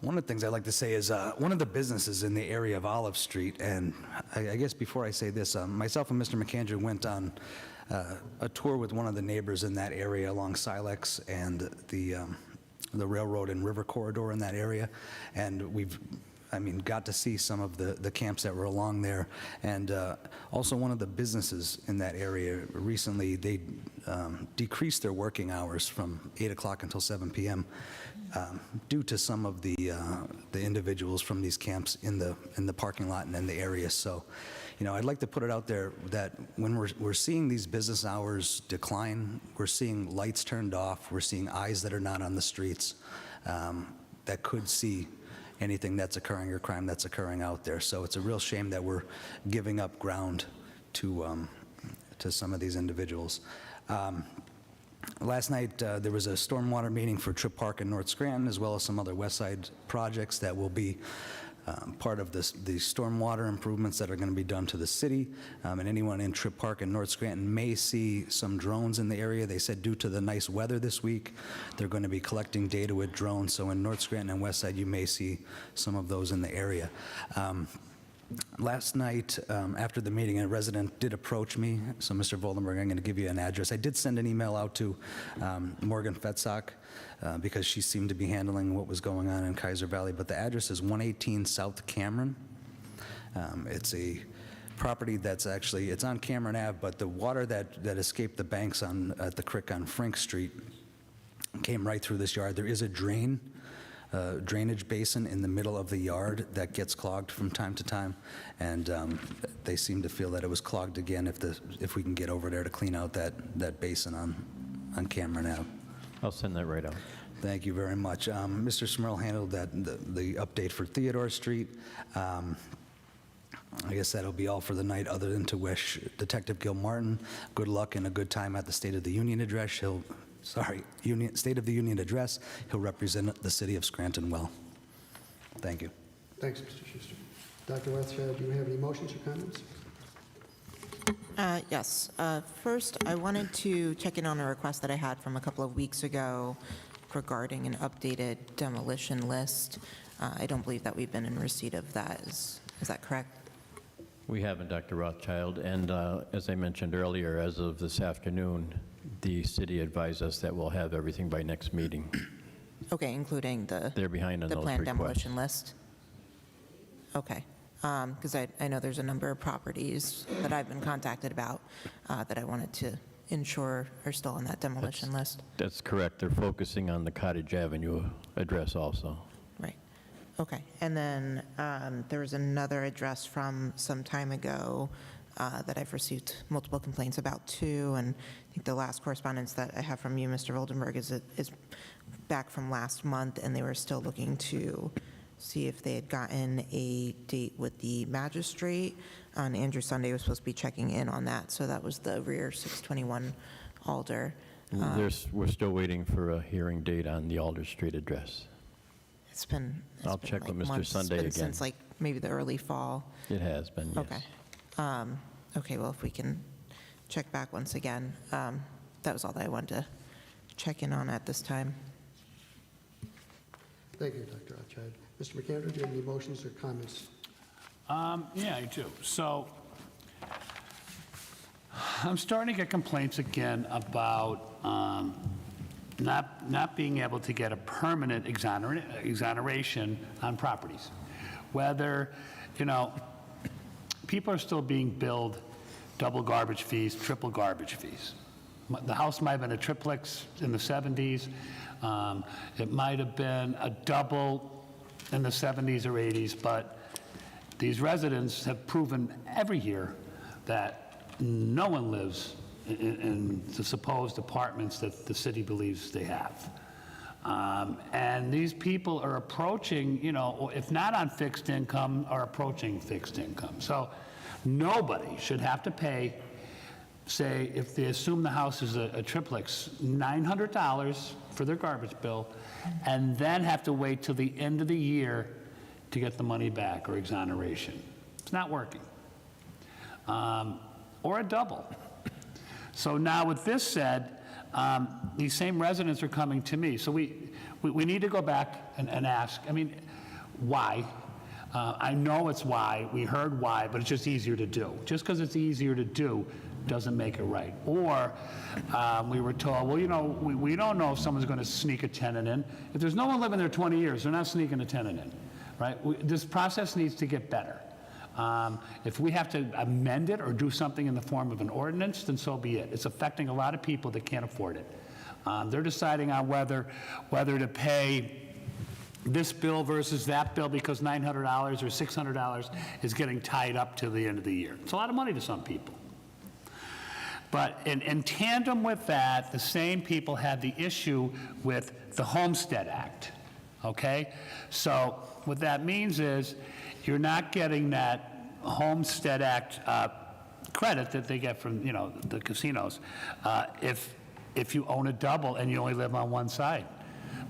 One of the things I'd like to say is one of the businesses in the area of Olive Street, and I guess before I say this, myself and Mr. McAndrew went on a tour with one of the neighbors in that area along Silex and the railroad and river corridor in that area, and got to see some of the camps that were along there. And also one of the businesses in that area, recently they decreased their working hours from 8 o'clock until 7 p.m. Due to some of the individuals from these camps in the parking lot and in the area. So, I'd like to put it out there that when we're seeing these business hours decline, we're seeing lights turned off, we're seeing eyes that are not on the streets that could see anything that's occurring or crime that's occurring out there. So it's a real shame that we're giving up ground to some of these individuals. Last night, there was a stormwater meeting for Tripp Park in North Scranton, as well as some other West Side projects that will be part of the stormwater improvements that are going to be done to the city. And anyone in Tripp Park in North Scranton may see some drones in the area. They said due to the nice weather this week, they're going to be collecting data with drones. So in North Scranton and West Side, you may see some of those in the area. Last night, after the meeting, a resident did approach me. So, Mr. Voldenberg, I'm going to give you an address. I did send an email out to Morgan Fetzak because she seemed to be handling what was going on in Kaiser Valley. But the address is 118 South Cameron. It's a property that's actually, it's on Cameron Ave, but the water that escaped the banks at the creek on Frink Street came right through this yard. There is a drainage basin in the middle of the yard that gets clogged from time to time, and they seem to feel that it was clogged again if we can get over there to clean out that basin on Cameron Ave. I'll send that right out. Thank you very much. Mr. Smurl handled the update for Theodore Street. I guess that'll be all for the night, other than to wish Detective Gil Martin good luck and a good time at the State of the Union address. State of the Union address. He'll represent the city of Scranton well. Thank you. Thanks, Mr. Schuster. Dr. Rothchild, do you have any motions or comments? Yes. First, I wanted to check in on a request that I had from a couple of weeks ago regarding an updated demolition list. I don't believe that we've been in receipt of that. Is that correct? We haven't, Dr. Rothchild, and as I mentioned earlier, as of this afternoon, the city advised us that we'll have everything by next meeting. Okay, including They're behind on the those planned requests. demolition list? Okay, because I know there's a number of properties that I've been contacted about that I wanted to ensure are still on that demolition list. That's correct. They're focusing on the Cottage Avenue address also. Right. Okay. And then there was another address from some time ago that I've received multiple complaints about too, and I think the last correspondence that I have from you, Mr. Voldenberg, is back from last month, and they were still looking to see if they had gotten a date with the magistrate. On Andrew Sunday was supposed to be checking in on that, so that was the rear 621 Alder. We're still waiting for a hearing date on the Alder Street address. I'll check with Mr. Sunday again. Since like maybe the early fall. It has been, yes. Okay. Okay, well, if we can check back once again. That was all that I wanted to check in on at this time. Thank you, Dr. Rothchild. Mr. McAndrew, do you have any motions or comments? Yeah, I do. So I'm starting to get complaints again about not being able to get a permanent exoneration on properties. Whether, people are still being billed double garbage fees, triple garbage fees. The house might have been a triplex in the 70s. It might have been a double in the 70s or 80s, but these residents have proven every year that no one lives in the supposed apartments that the city believes they have. And these people are approaching, you know, if not on fixed income, are approaching fixed income. So nobody should have to pay, say, if they assume the house is a triplex, $900 for their garbage bill, and then have to wait till the end of the year to get the money back or exoneration. It's not working. Or a double. So now with this said, these same residents are coming to me. So we need to go back and ask, I mean, why? I know it's why, we heard why, but it's just easier to do. Just because it's easier to do doesn't make it right. Or we were told, well, you know, we don't know if someone's going to sneak a tenant in. If there's no one living there 20 years, they're not sneaking a tenant in, right? This process needs to get better. If we have to amend it or do something in the form of an ordinance, then so be it. It's affecting a lot of people that can't afford it. They're deciding on whether to pay this bill versus that bill because $900 or $600 is getting tied up to the end of the year. It's a lot of money to some people. But in tandem with that, the same people had the issue with the Homestead Act, okay? So what that means is you're not getting that Homestead Act credit that they get from, you know, the casinos if you own a double and you only live on one side.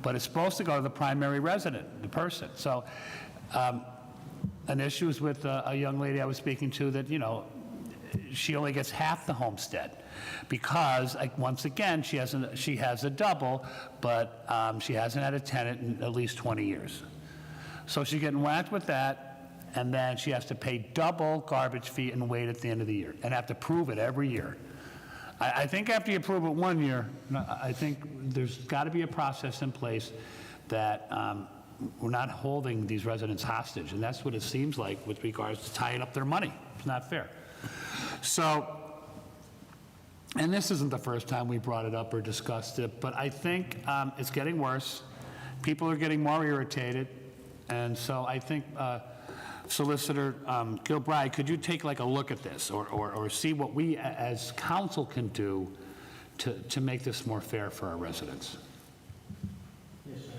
But it's supposed to go to the primary resident, the person. So an issue is with a young lady I was speaking to that, you know, she only gets half the homestead because, once again, she has a double, but she hasn't had a tenant in at least 20 years. So she's getting whacked with that, and then she has to pay double garbage fee and wait at the end of the year and have to prove it every year. I think after you prove it 1 year, I think there's got to be a process in place that we're not holding these residents hostage, and that's what it seems like with regards to tying up their money. It's not fair. So, and this isn't the first time we brought it up or discussed it, but I think it's getting worse. People are getting more irritated, and so I think Solicitor Gilbride, could you take like a look at this or see what we as council can do to make this more fair for our residents? Yes, sir.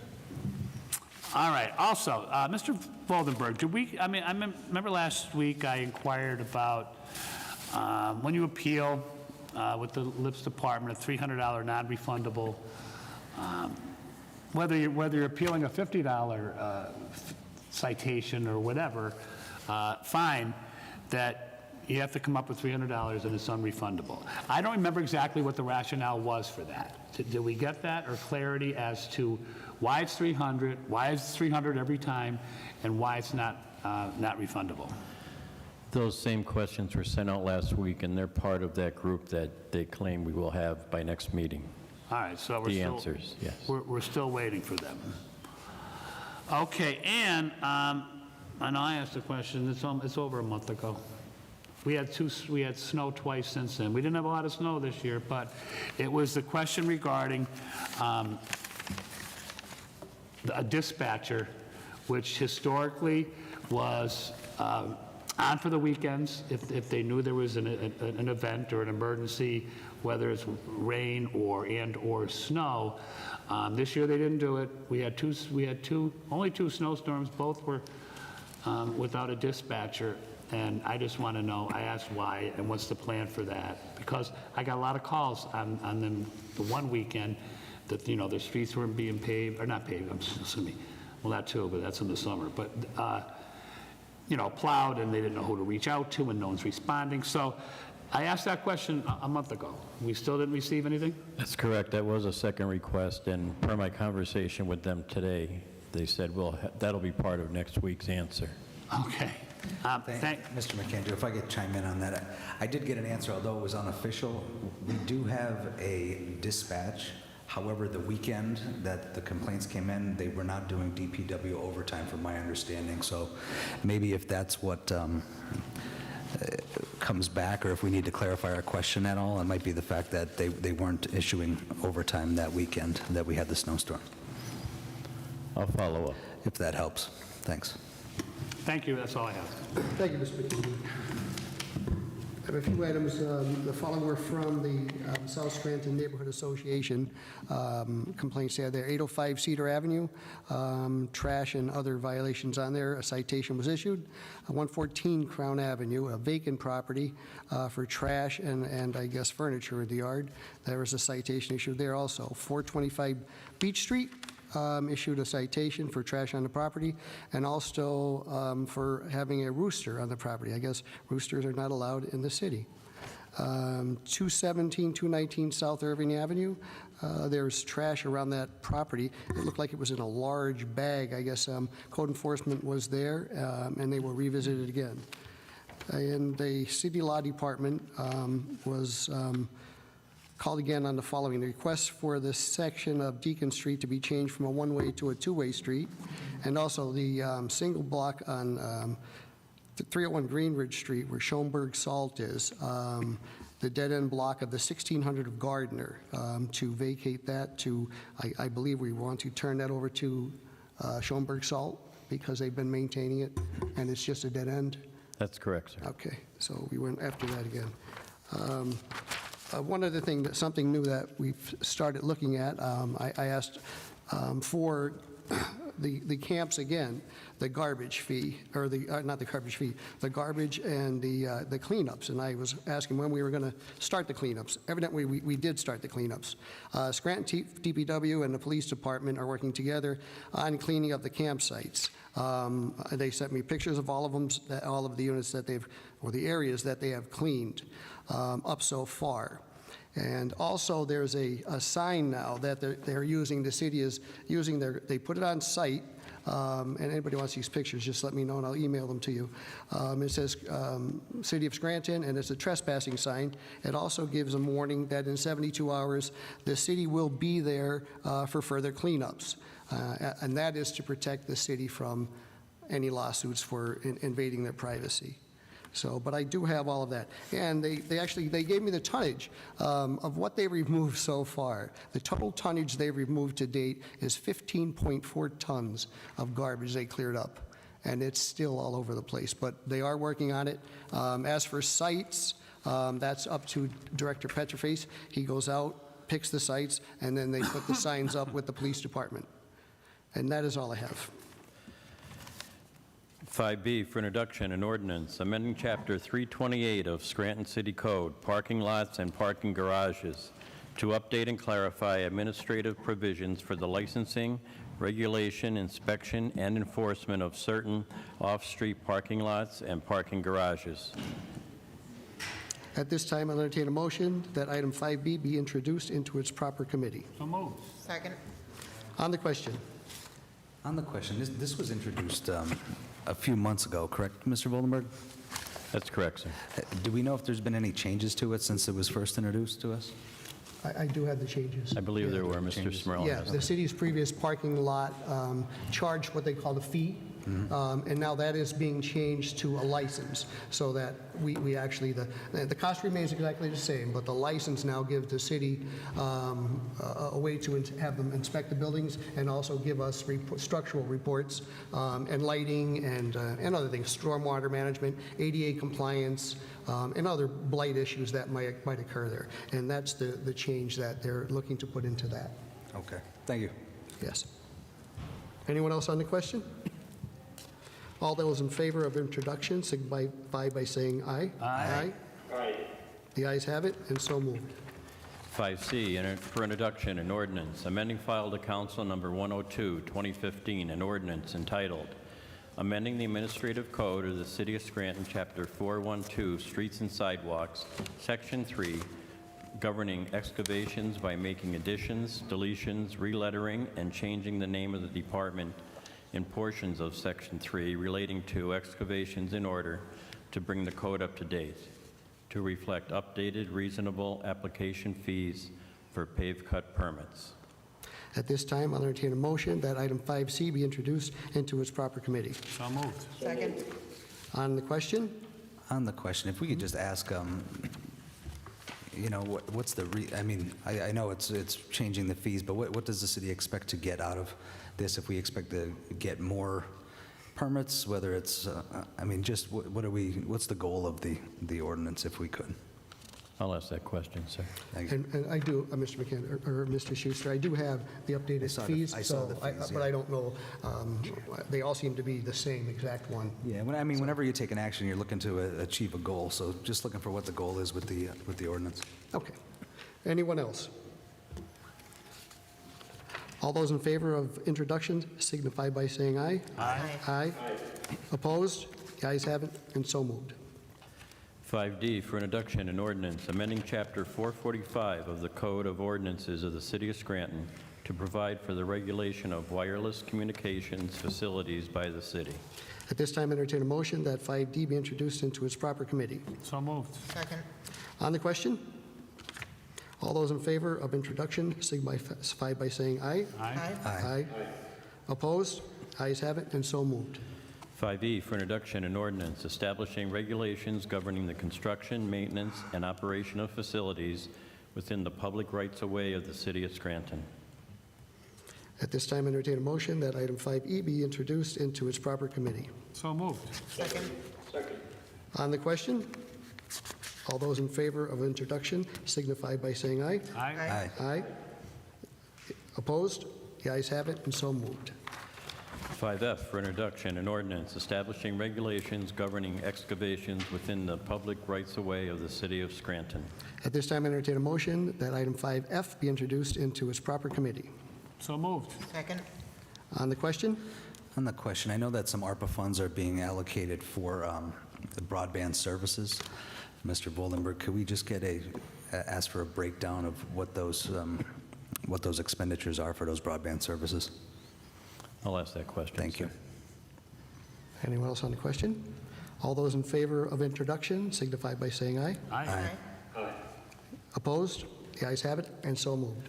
All right. Also, Mr. Voldenberg, I remember last week I inquired about when you appeal with the LIPS department, a $300 non-refundable, whether you're appealing a $50 citation or whatever, fine, that you have to come up with $300 and it's unrefundable. I don't remember exactly what the rationale was for that. Did we get that or clarity as to why it's 300, why it's 300 every time, and why it's not refundable? Those same questions were sent out last week, and they're part of that group that they claim we will have by next meeting. All right, so we're the still, answers, yes. We're still waiting for them. Okay, and I know I asked a question. It's over a month ago. We had snow twice since then. We didn't have a lot of snow this year, but it was the question regarding a dispatcher, which historically was on for the weekends if they knew there was an event or an emergency, whether it's rain or snow. This year they didn't do it. We had only two snowstorms. Both were without a dispatcher. And I just want to know, I asked why and what's the plan for that? Because I got a lot of calls on them the one weekend that, you know, their streets weren't being paved, or not paved, I'm assuming. Well, that too, but that's in the summer. But, you know, plowed, and they didn't know who to reach out to, and no one's responding. So I asked that question a month ago. We still didn't receive anything? That's correct. That was a second request, and per my conversation with them today, they said, well, that'll be part of next week's answer. Okay. Mr. McAndrew, if I could chime in on that. I did get an answer, although it was unofficial. We do have a dispatch. However, the weekend that the complaints came in, they were not doing DPW overtime, from my understanding. So maybe if that's what comes back, or if we need to clarify our question at all, it might be the fact that they weren't issuing overtime that weekend that we had the snowstorm. I'll follow up. If that helps. Thanks. Thank you, that's all I have. Thank you, Mr. McKinney. I have a few items. The following were from the South Scranton Neighborhood Association complaints they had there. 805 Cedar Avenue, trash and other violations on there. A citation was issued. 114 Crown Avenue, a vacant property for trash and I guess furniture in the yard. There was a citation issued there also. 425 Beach Street, issued a citation for trash on the property, and also for having a rooster on the property. I guess roosters are not allowed in the city. 217, 219 South Irving Avenue, there's trash around that property. It looked like it was in a large bag. I guess code enforcement was there, and they will revisit it again. And the city law department was called again on the following. The request for this section of Deacon Street to be changed from a one-way to a two-way street, and also the single block on 301 Greenridge Street where Schoenberg Salt is, the dead-end block of the 1600 of Gardner, to vacate that to, I believe we want to turn that over to Schoenberg Salt because they've been maintaining it and it's just a dead end. That's correct, sir. Okay, so we went after that again. One other thing, something new that we've started looking at, I asked for the camps again, the garbage fee, or not the garbage fee, the garbage and the cleanups. And I was asking when we were going to start the cleanups. Evidently, we did start the cleanups. Scranton DPW and the police department are working together on cleaning up the campsites. They sent me pictures of all of them, all of the units that they've, or the areas that they have cleaned up so far. And also there's a sign now that they're using, the city is using they put it on site, and anybody wants these pictures, just let me know and I'll email them to you. It says City of Scranton, and it's a trespassing sign. It also gives a warning that in 72 hours, the city will be there for further cleanups. And that is to protect the city from any lawsuits for invading their privacy. So, but I do have all of that. And they gave me the tonnage of what they removed so far. The total tonnage they removed to date is 15.4 tons of garbage they cleared up. And it's still all over the place, but they are working on it. As for sites, that's up to Director Petroface. He goes out, picks the sites, and then they put the signs up with the police department. And that is all I have. 5B for introduction, an ordinance amending Chapter 328 of Scranton City Code, parking lots and parking garages, to update and clarify administrative provisions for the licensing, regulation, inspection, and enforcement of certain off-street parking lots and parking garages. At this time, I'll entertain a motion that item 5B be introduced into its proper committee. So moved. Second. On the question. On the question, this was introduced a few months ago, correct, Mr. Voldenberg? That's correct, sir. Do we know if there's been any changes to it since it was first introduced to us? I do have the changes. I believe there were, Mr. Smurl. Yeah, the city's previous parking lot charged what they call the fee, and now that is being changed to a license, so that we actually, the cost remains exactly the same, but the license now gives the city a way to have them inspect the buildings and also give us structural reports and lighting and other things, stormwater management, ADA compliance, and other blight issues that might occur there. And that's the change that they're looking to put into that. Okay, thank you. Yes. Anyone else on the question? All those in favor of introduction signify by saying aye. Aye. Aye. The ayes have it, and so moved. 5C for introduction, an ordinance amending file to council number 102, 2015, an ordinance entitled amending the administrative code of the City of Scranton, Chapter 412, Streets and Sidewalks, Section 3, governing excavations by making additions, deletions, relettering, and changing the name of the department in portions of Section 3 relating to excavations in order to bring the code up to date, to reflect updated, reasonable application fees for pave cut permits. At this time, I'll entertain a motion that item 5C be introduced into its proper committee. So moved. Second. On the question? On the question, if we could just ask, you know, what's the, I mean, I know it's changing the fees, but what does the city expect to get out of this? If we expect to get more permits, whether it's, I mean, just what's the goal of the ordinance, if we could? I'll ask that question, sir. And I do, Mr. McAndrew, or Mr. Schuster, I do have the updated fees, but I don't know, they all seem to be the same exact one. Yeah, I mean, whenever you take an action, you're looking to achieve a goal, so just looking for what the goal is with the ordinance. Okay. Anyone else? All those in favor of introduction signify by saying aye. Aye. Aye. Opposed? The ayes have it, and so moved. 5D for introduction, an ordinance amending Chapter 445 of the Code of Ordinances of the City of Scranton to provide for the regulation of wireless communications facilities by the city. At this time, entertain a motion that 5D be introduced into its proper committee. So moved. Second. On the question? All those in favor of introduction signify by saying aye. Aye. Aye. Opposed? Ayes have it, and so moved. 5E for introduction, an ordinance establishing regulations governing the construction, maintenance, and operation of facilities within the public rights-of-way of the City of Scranton. At this time, entertain a motion that item 5E be introduced into its proper committee. So moved. Second. On the question? All those in favor of introduction signify by saying aye. Aye. Aye. Opposed? The ayes have it, and so moved. 5F for introduction, an ordinance establishing regulations governing excavations within the public rights-of-way of the City of Scranton. At this time, entertain a motion that item 5F be introduced into its proper committee. So moved. Second. On the question? On the question, I know that some ARPA funds are being allocated for the broadband services. Mr. Voldenberg, could we just get ask for a breakdown of what those expenditures are for those broadband services? I'll ask that question. Thank you. Anyone else on the question? All those in favor of introduction signify by saying aye. Aye. Opposed? The ayes have it, and so moved.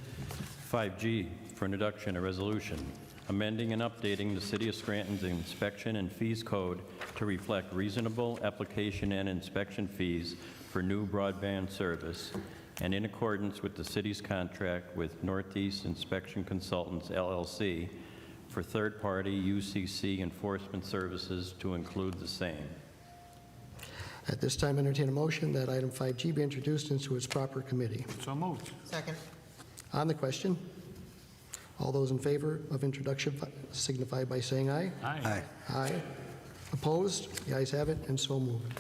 5G for introduction, a resolution amending and updating the City of Scranton's inspection and fees code to reflect reasonable application and inspection fees for new broadband service, and in accordance with the city's contract with Northeast Inspection Consultants, LLC, for third-party UCC enforcement services to include the same. At this time, entertain a motion that item 5G be introduced into its proper committee. So moved. Second. On the question? All those in favor of introduction signify by saying aye. Aye. Aye. Opposed? The ayes have it, and so moved.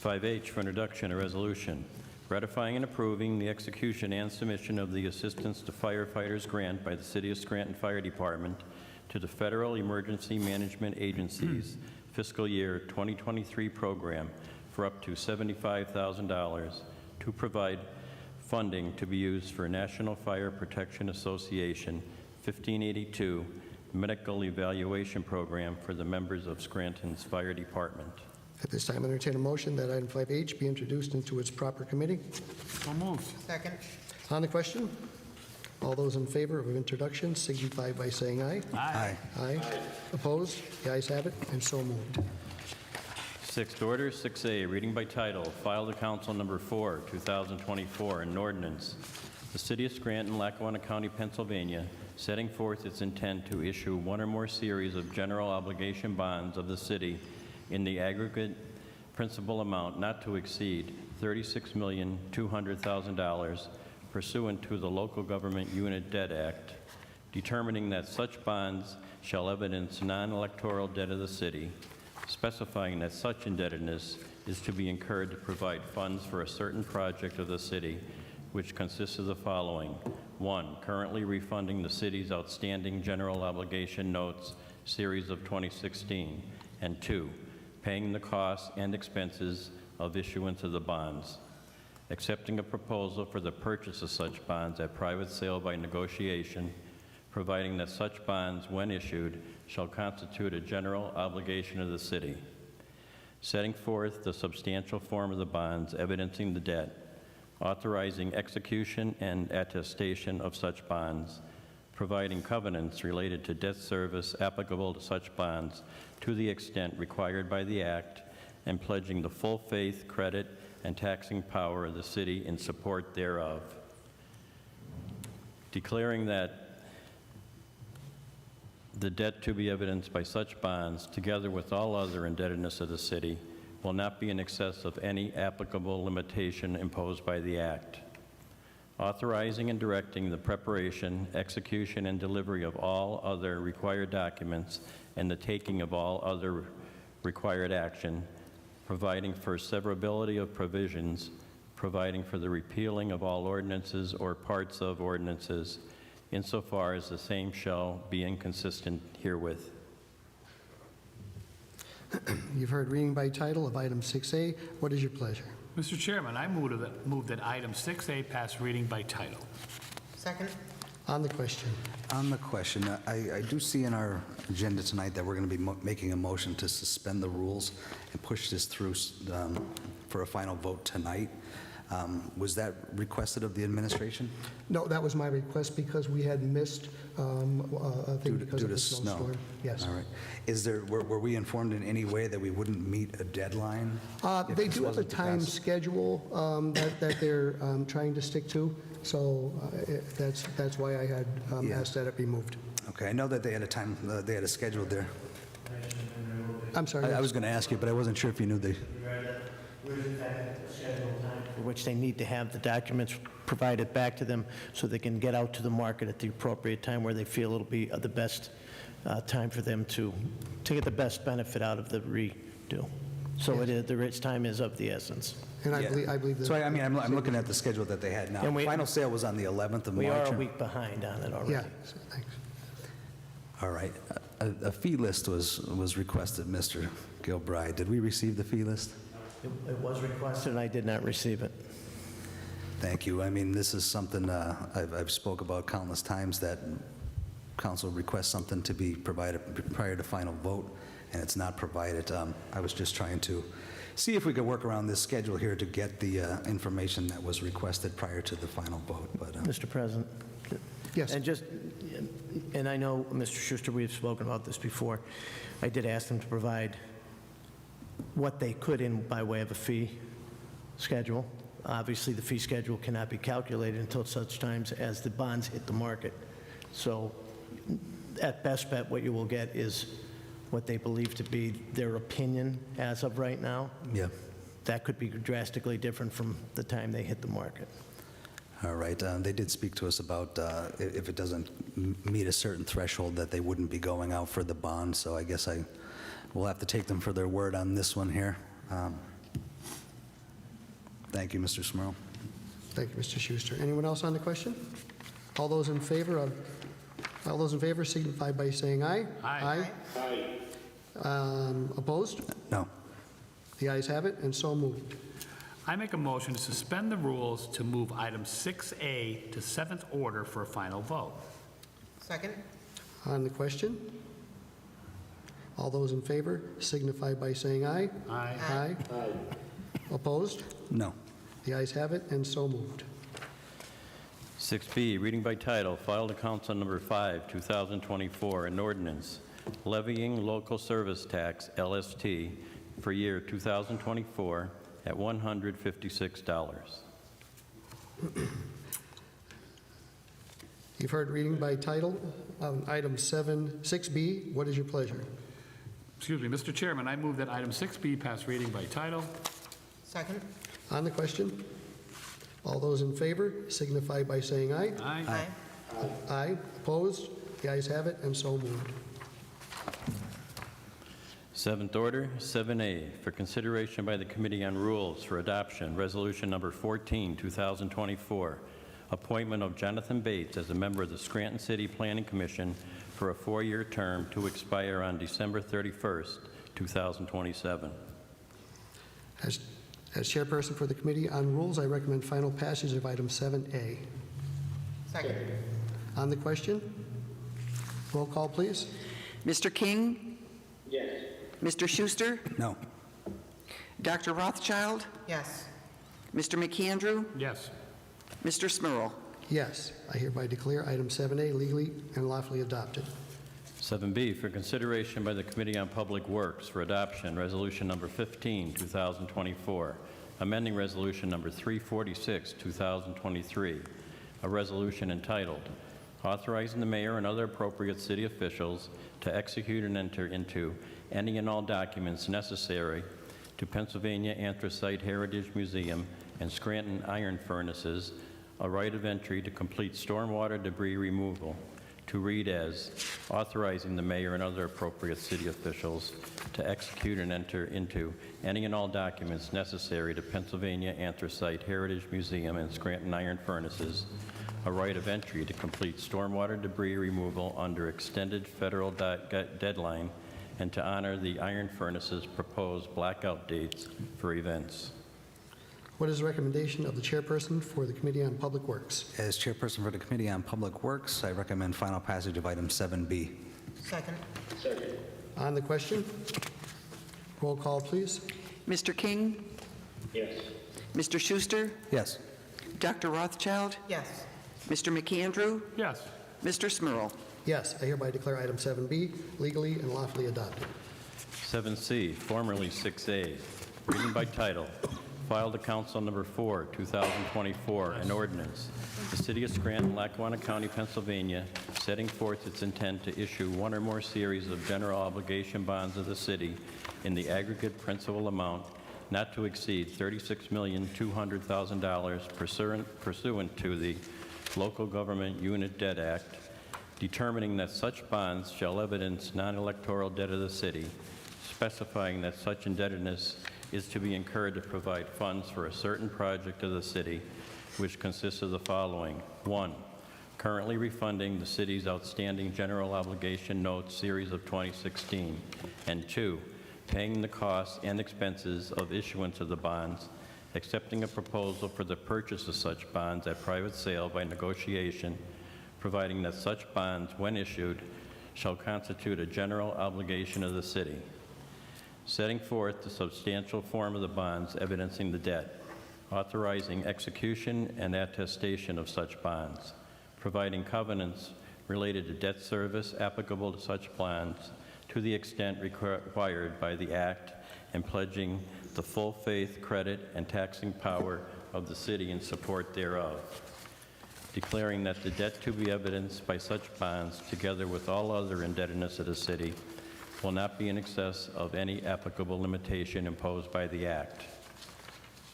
5H for introduction, a resolution ratifying and approving the execution and submission of the Assistance to Firefighters Grant by the City of Scranton Fire Department to the Federal Emergency Management Agency's fiscal year 2023 program for up to $75,000 to provide funding to be used for National Fire Protection Association 1582 medical evaluation program for the members of Scranton's Fire Department. At this time, entertain a motion that item 5H be introduced into its proper committee. So moved. Second. On the question? All those in favor of introduction signify by saying aye. Aye. Aye. Opposed? The ayes have it, and so moved. Sixth order, 6A, reading by title, filed to Council Number 4, 2024, an ordinance. The City of Scranton, Lackawanna County, Pennsylvania, setting forth its intent to issue one or more series of general obligation bonds of the city in the aggregate principal amount not to exceed $36,200,000 pursuant to the Local Government Unit Debt Act, determining that such bonds shall evidence non-electoral debt of the city, specifying that such indebtedness is to be incurred to provide funds for a certain project of the city, which consists of the following. 1, currently refunding the city's outstanding general obligation notes, series of 2016, and 2, paying the costs and expenses of issuance of the bonds, accepting a proposal for the purchase of such bonds at private sale by negotiation, providing that such bonds, when issued, shall constitute a general obligation of the city, setting forth the substantial form of the bonds evidencing the debt, authorizing execution and attestation of such bonds, providing covenants related to debt service applicable to such bonds to the extent required by the Act, and pledging the full faith, credit, and taxing power of the city in support thereof. Declaring that the debt to be evidenced by such bonds, together with all other indebtedness of the city, will not be in excess of any applicable limitation imposed by the Act. Authorizing and directing the preparation, execution, and delivery of all other required documents and the taking of all other required action, providing for severability of provisions, providing for the repealing of all ordinances or parts of ordinances, insofar as the same shall be inconsistent herewith. You've heard reading by title of item 6A. What is your pleasure? Mr. Chairman, I move that item 6A pass reading by title. Second? On the question. On the question, I do see in our agenda tonight that we're going to be making a motion to suspend the rules and push this through for a final vote tonight. Was that requested of the administration? No, that was my request because we had missed a thing because of the snowstorm. Yes. All right. Is there, were we informed in any way that we wouldn't meet a deadline? They do have a time schedule that they're trying to stick to, so that's why I had asked that it be moved. Okay, I know that they had a time, they had a schedule there. I'm sorry. I was going to ask you, but I wasn't sure if you knew the... for which they need to have the documents provided back to them so they can get out to the market at the appropriate time where they feel it'll be the best time for them to get the best benefit out of the redo. So Yes. it is, the time is of the essence. And I believe that. So I mean, I'm looking at the schedule that they had now. And Final sale was on the 11th of March. We are a week behind on it already. Yeah, thanks. All right. A fee list was requested, Mr. Gilbride. Did we receive the fee list? It was requested, and I did not receive it. Thank you. I mean, this is something I've spoke about countless times, that council requests something to be provided prior to final vote, and it's not provided. I was just trying to see if we could work around this schedule here to get the information that was requested prior to the final vote. But Mr. President? Yes. And I know, Mr. Schuster, we've spoken about this before. I did ask them to provide what they could in by way of a fee schedule. Obviously, the fee schedule cannot be calculated until such times as the bonds hit the market. So at best bet, what you will get is what they believe to be their opinion as of right now. Yeah. That could be drastically different from the time they hit the market. all right. They did speak to us about if it doesn't meet a certain threshold that they wouldn't be going out for the bond. So I guess we'll have to take them for their word on this one here. Thank you, Mr. Smurl. Thank you, Mr. Schuster. Anyone else on the question? All those in favor signify by saying aye. Aye. Opposed? No. The ayes have it, and so moved. I make a motion to suspend the rules to move item 6A to 7th order for a final vote. Second? On the question? All those in favor signify by saying aye. Aye. Aye. Opposed? No. The ayes have it, and so moved. 6B, reading by title, filed to Council Number 5, 2024, an ordinance levying local service tax, LST, for year 2024 at $156. You've heard reading by title on item 6B. What is your pleasure? Excuse me, Mr. Chairman, I move that item 6B pass reading by title. Second? On the question? All those in favor signify by saying aye. Aye. Aye. Aye. Opposed? The ayes have it, and so moved. 7th order, 7A, for consideration by the Committee on Rules for Adoption, Resolution Number 14, 2024, appointment of Jonathan Bates as a member of the Scranton City Planning Commission for a 4-year term to expire on December 31st, 2027. As chairperson for the Committee on Rules, I recommend final passage of item 7A. Second. On the question? Roll call, please. Mr. King? Yes. Mr. Schuster? No. Dr. Rothchild? Yes. Mr. McAndrew? Yes. Mr. Smurl? Yes, I hereby declare item 7A legally and lawfully adopted. 7B, for consideration by the Committee on Public Works for adoption, Resolution Number 15, 2024, amending Resolution Number 346, 2023, a resolution entitled, authorizing the mayor and other appropriate city officials to execute and enter into any and all documents necessary to Pennsylvania Anthracite Heritage Museum and Scranton Iron Furnaces a right of entry to complete stormwater debris removal, to read as authorizing the mayor and other appropriate city officials to execute and enter into any and all documents necessary to Pennsylvania Anthracite Heritage Museum and Scranton Iron Furnaces a right of entry to complete stormwater debris removal under extended federal deadline, and to honor the iron furnaces' proposed blackout dates for events. What is the recommendation of the chairperson for the Committee on Public Works? As chairperson for the Committee on Public Works, I recommend final passage of item 7B. Second. On the question, roll call, please. Mr. King? Yes. Mr. Schuster? Yes. Dr. Rothchild? Yes. Mr. McAndrew? Yes. Mr. Smurl? Yes, I hereby declare item 7B legally and lawfully adopted. 7C, formerly 6A, reading by title, filed to Council Number 4, 2024, an ordinance, the City of Scranton, Lackawanna County, Pennsylvania, setting forth its intent to issue one or more series of general obligation bonds of the city in the aggregate principal amount not to exceed $36,200,000 pursuant to the Local Government Unit Debt Act, determining that such bonds shall evidence non-electoral debt of the city, specifying that such indebtedness is to be incurred to provide funds for a certain project of the city, which consists of the following. 1, currently refunding the city's outstanding general obligation notes series of 2016, and 2, paying the costs and expenses of issuance of the bonds, accepting a proposal for the purchase of such bonds at private sale by negotiation, providing that such bonds, when issued, shall constitute a general obligation of the city, setting forth the substantial form of the bonds evidencing the debt, authorizing execution and attestation of such bonds, providing covenants related to debt service applicable to such bonds to the extent required by the Act, and pledging the full faith, credit, and taxing power of the city in support thereof, declaring that the debt to be evidenced by such bonds, together with all other indebtedness of the city, will not be in excess of any applicable limitation imposed by the Act,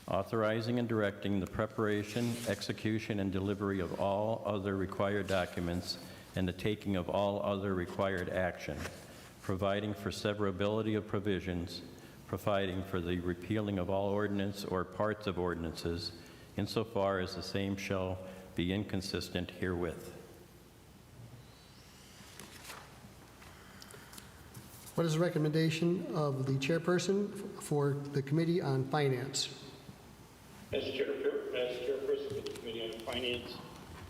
authorizing and directing the preparation, execution, and delivery of all other required documents and the taking of all other required action, providing for severability of provisions, providing for the repealing of all ordinance or parts of ordinances, insofar as the same shall be inconsistent herewith. What is the recommendation of the chairperson for the Committee on Finance? As chairperson of the Committee on Finance,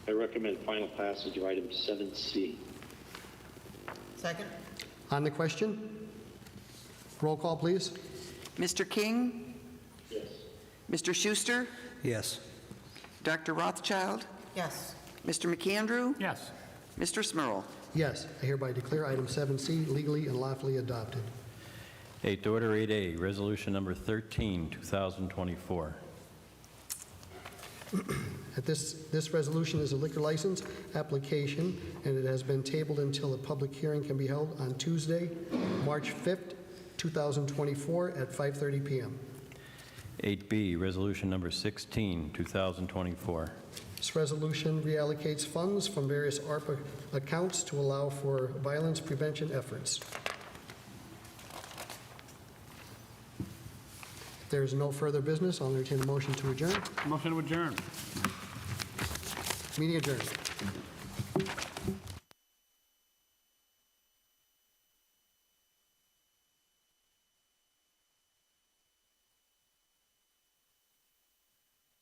I recommend final passage of item 7C. Second. On the question, roll call, please. Mr. King? Yes. Mr. Schuster? Yes. Dr. Rothchild? Yes. Mr. McAndrew? Yes. Mr. Smurl? Yes, I hereby declare item 7C legally and lawfully adopted. 8th Order 8A, Resolution Number 13, 2024. This resolution is a liquor license application, and it has been tabled until a public hearing can be held on Tuesday, March 5th, 2024 at 5:30 p.m. 8B, Resolution Number 16, 2024. This resolution reallocates funds from various ARPA accounts to allow for violence prevention efforts. If there is no further business, I'll entertain a motion to adjourn. Motion to adjourn. Meeting adjourned.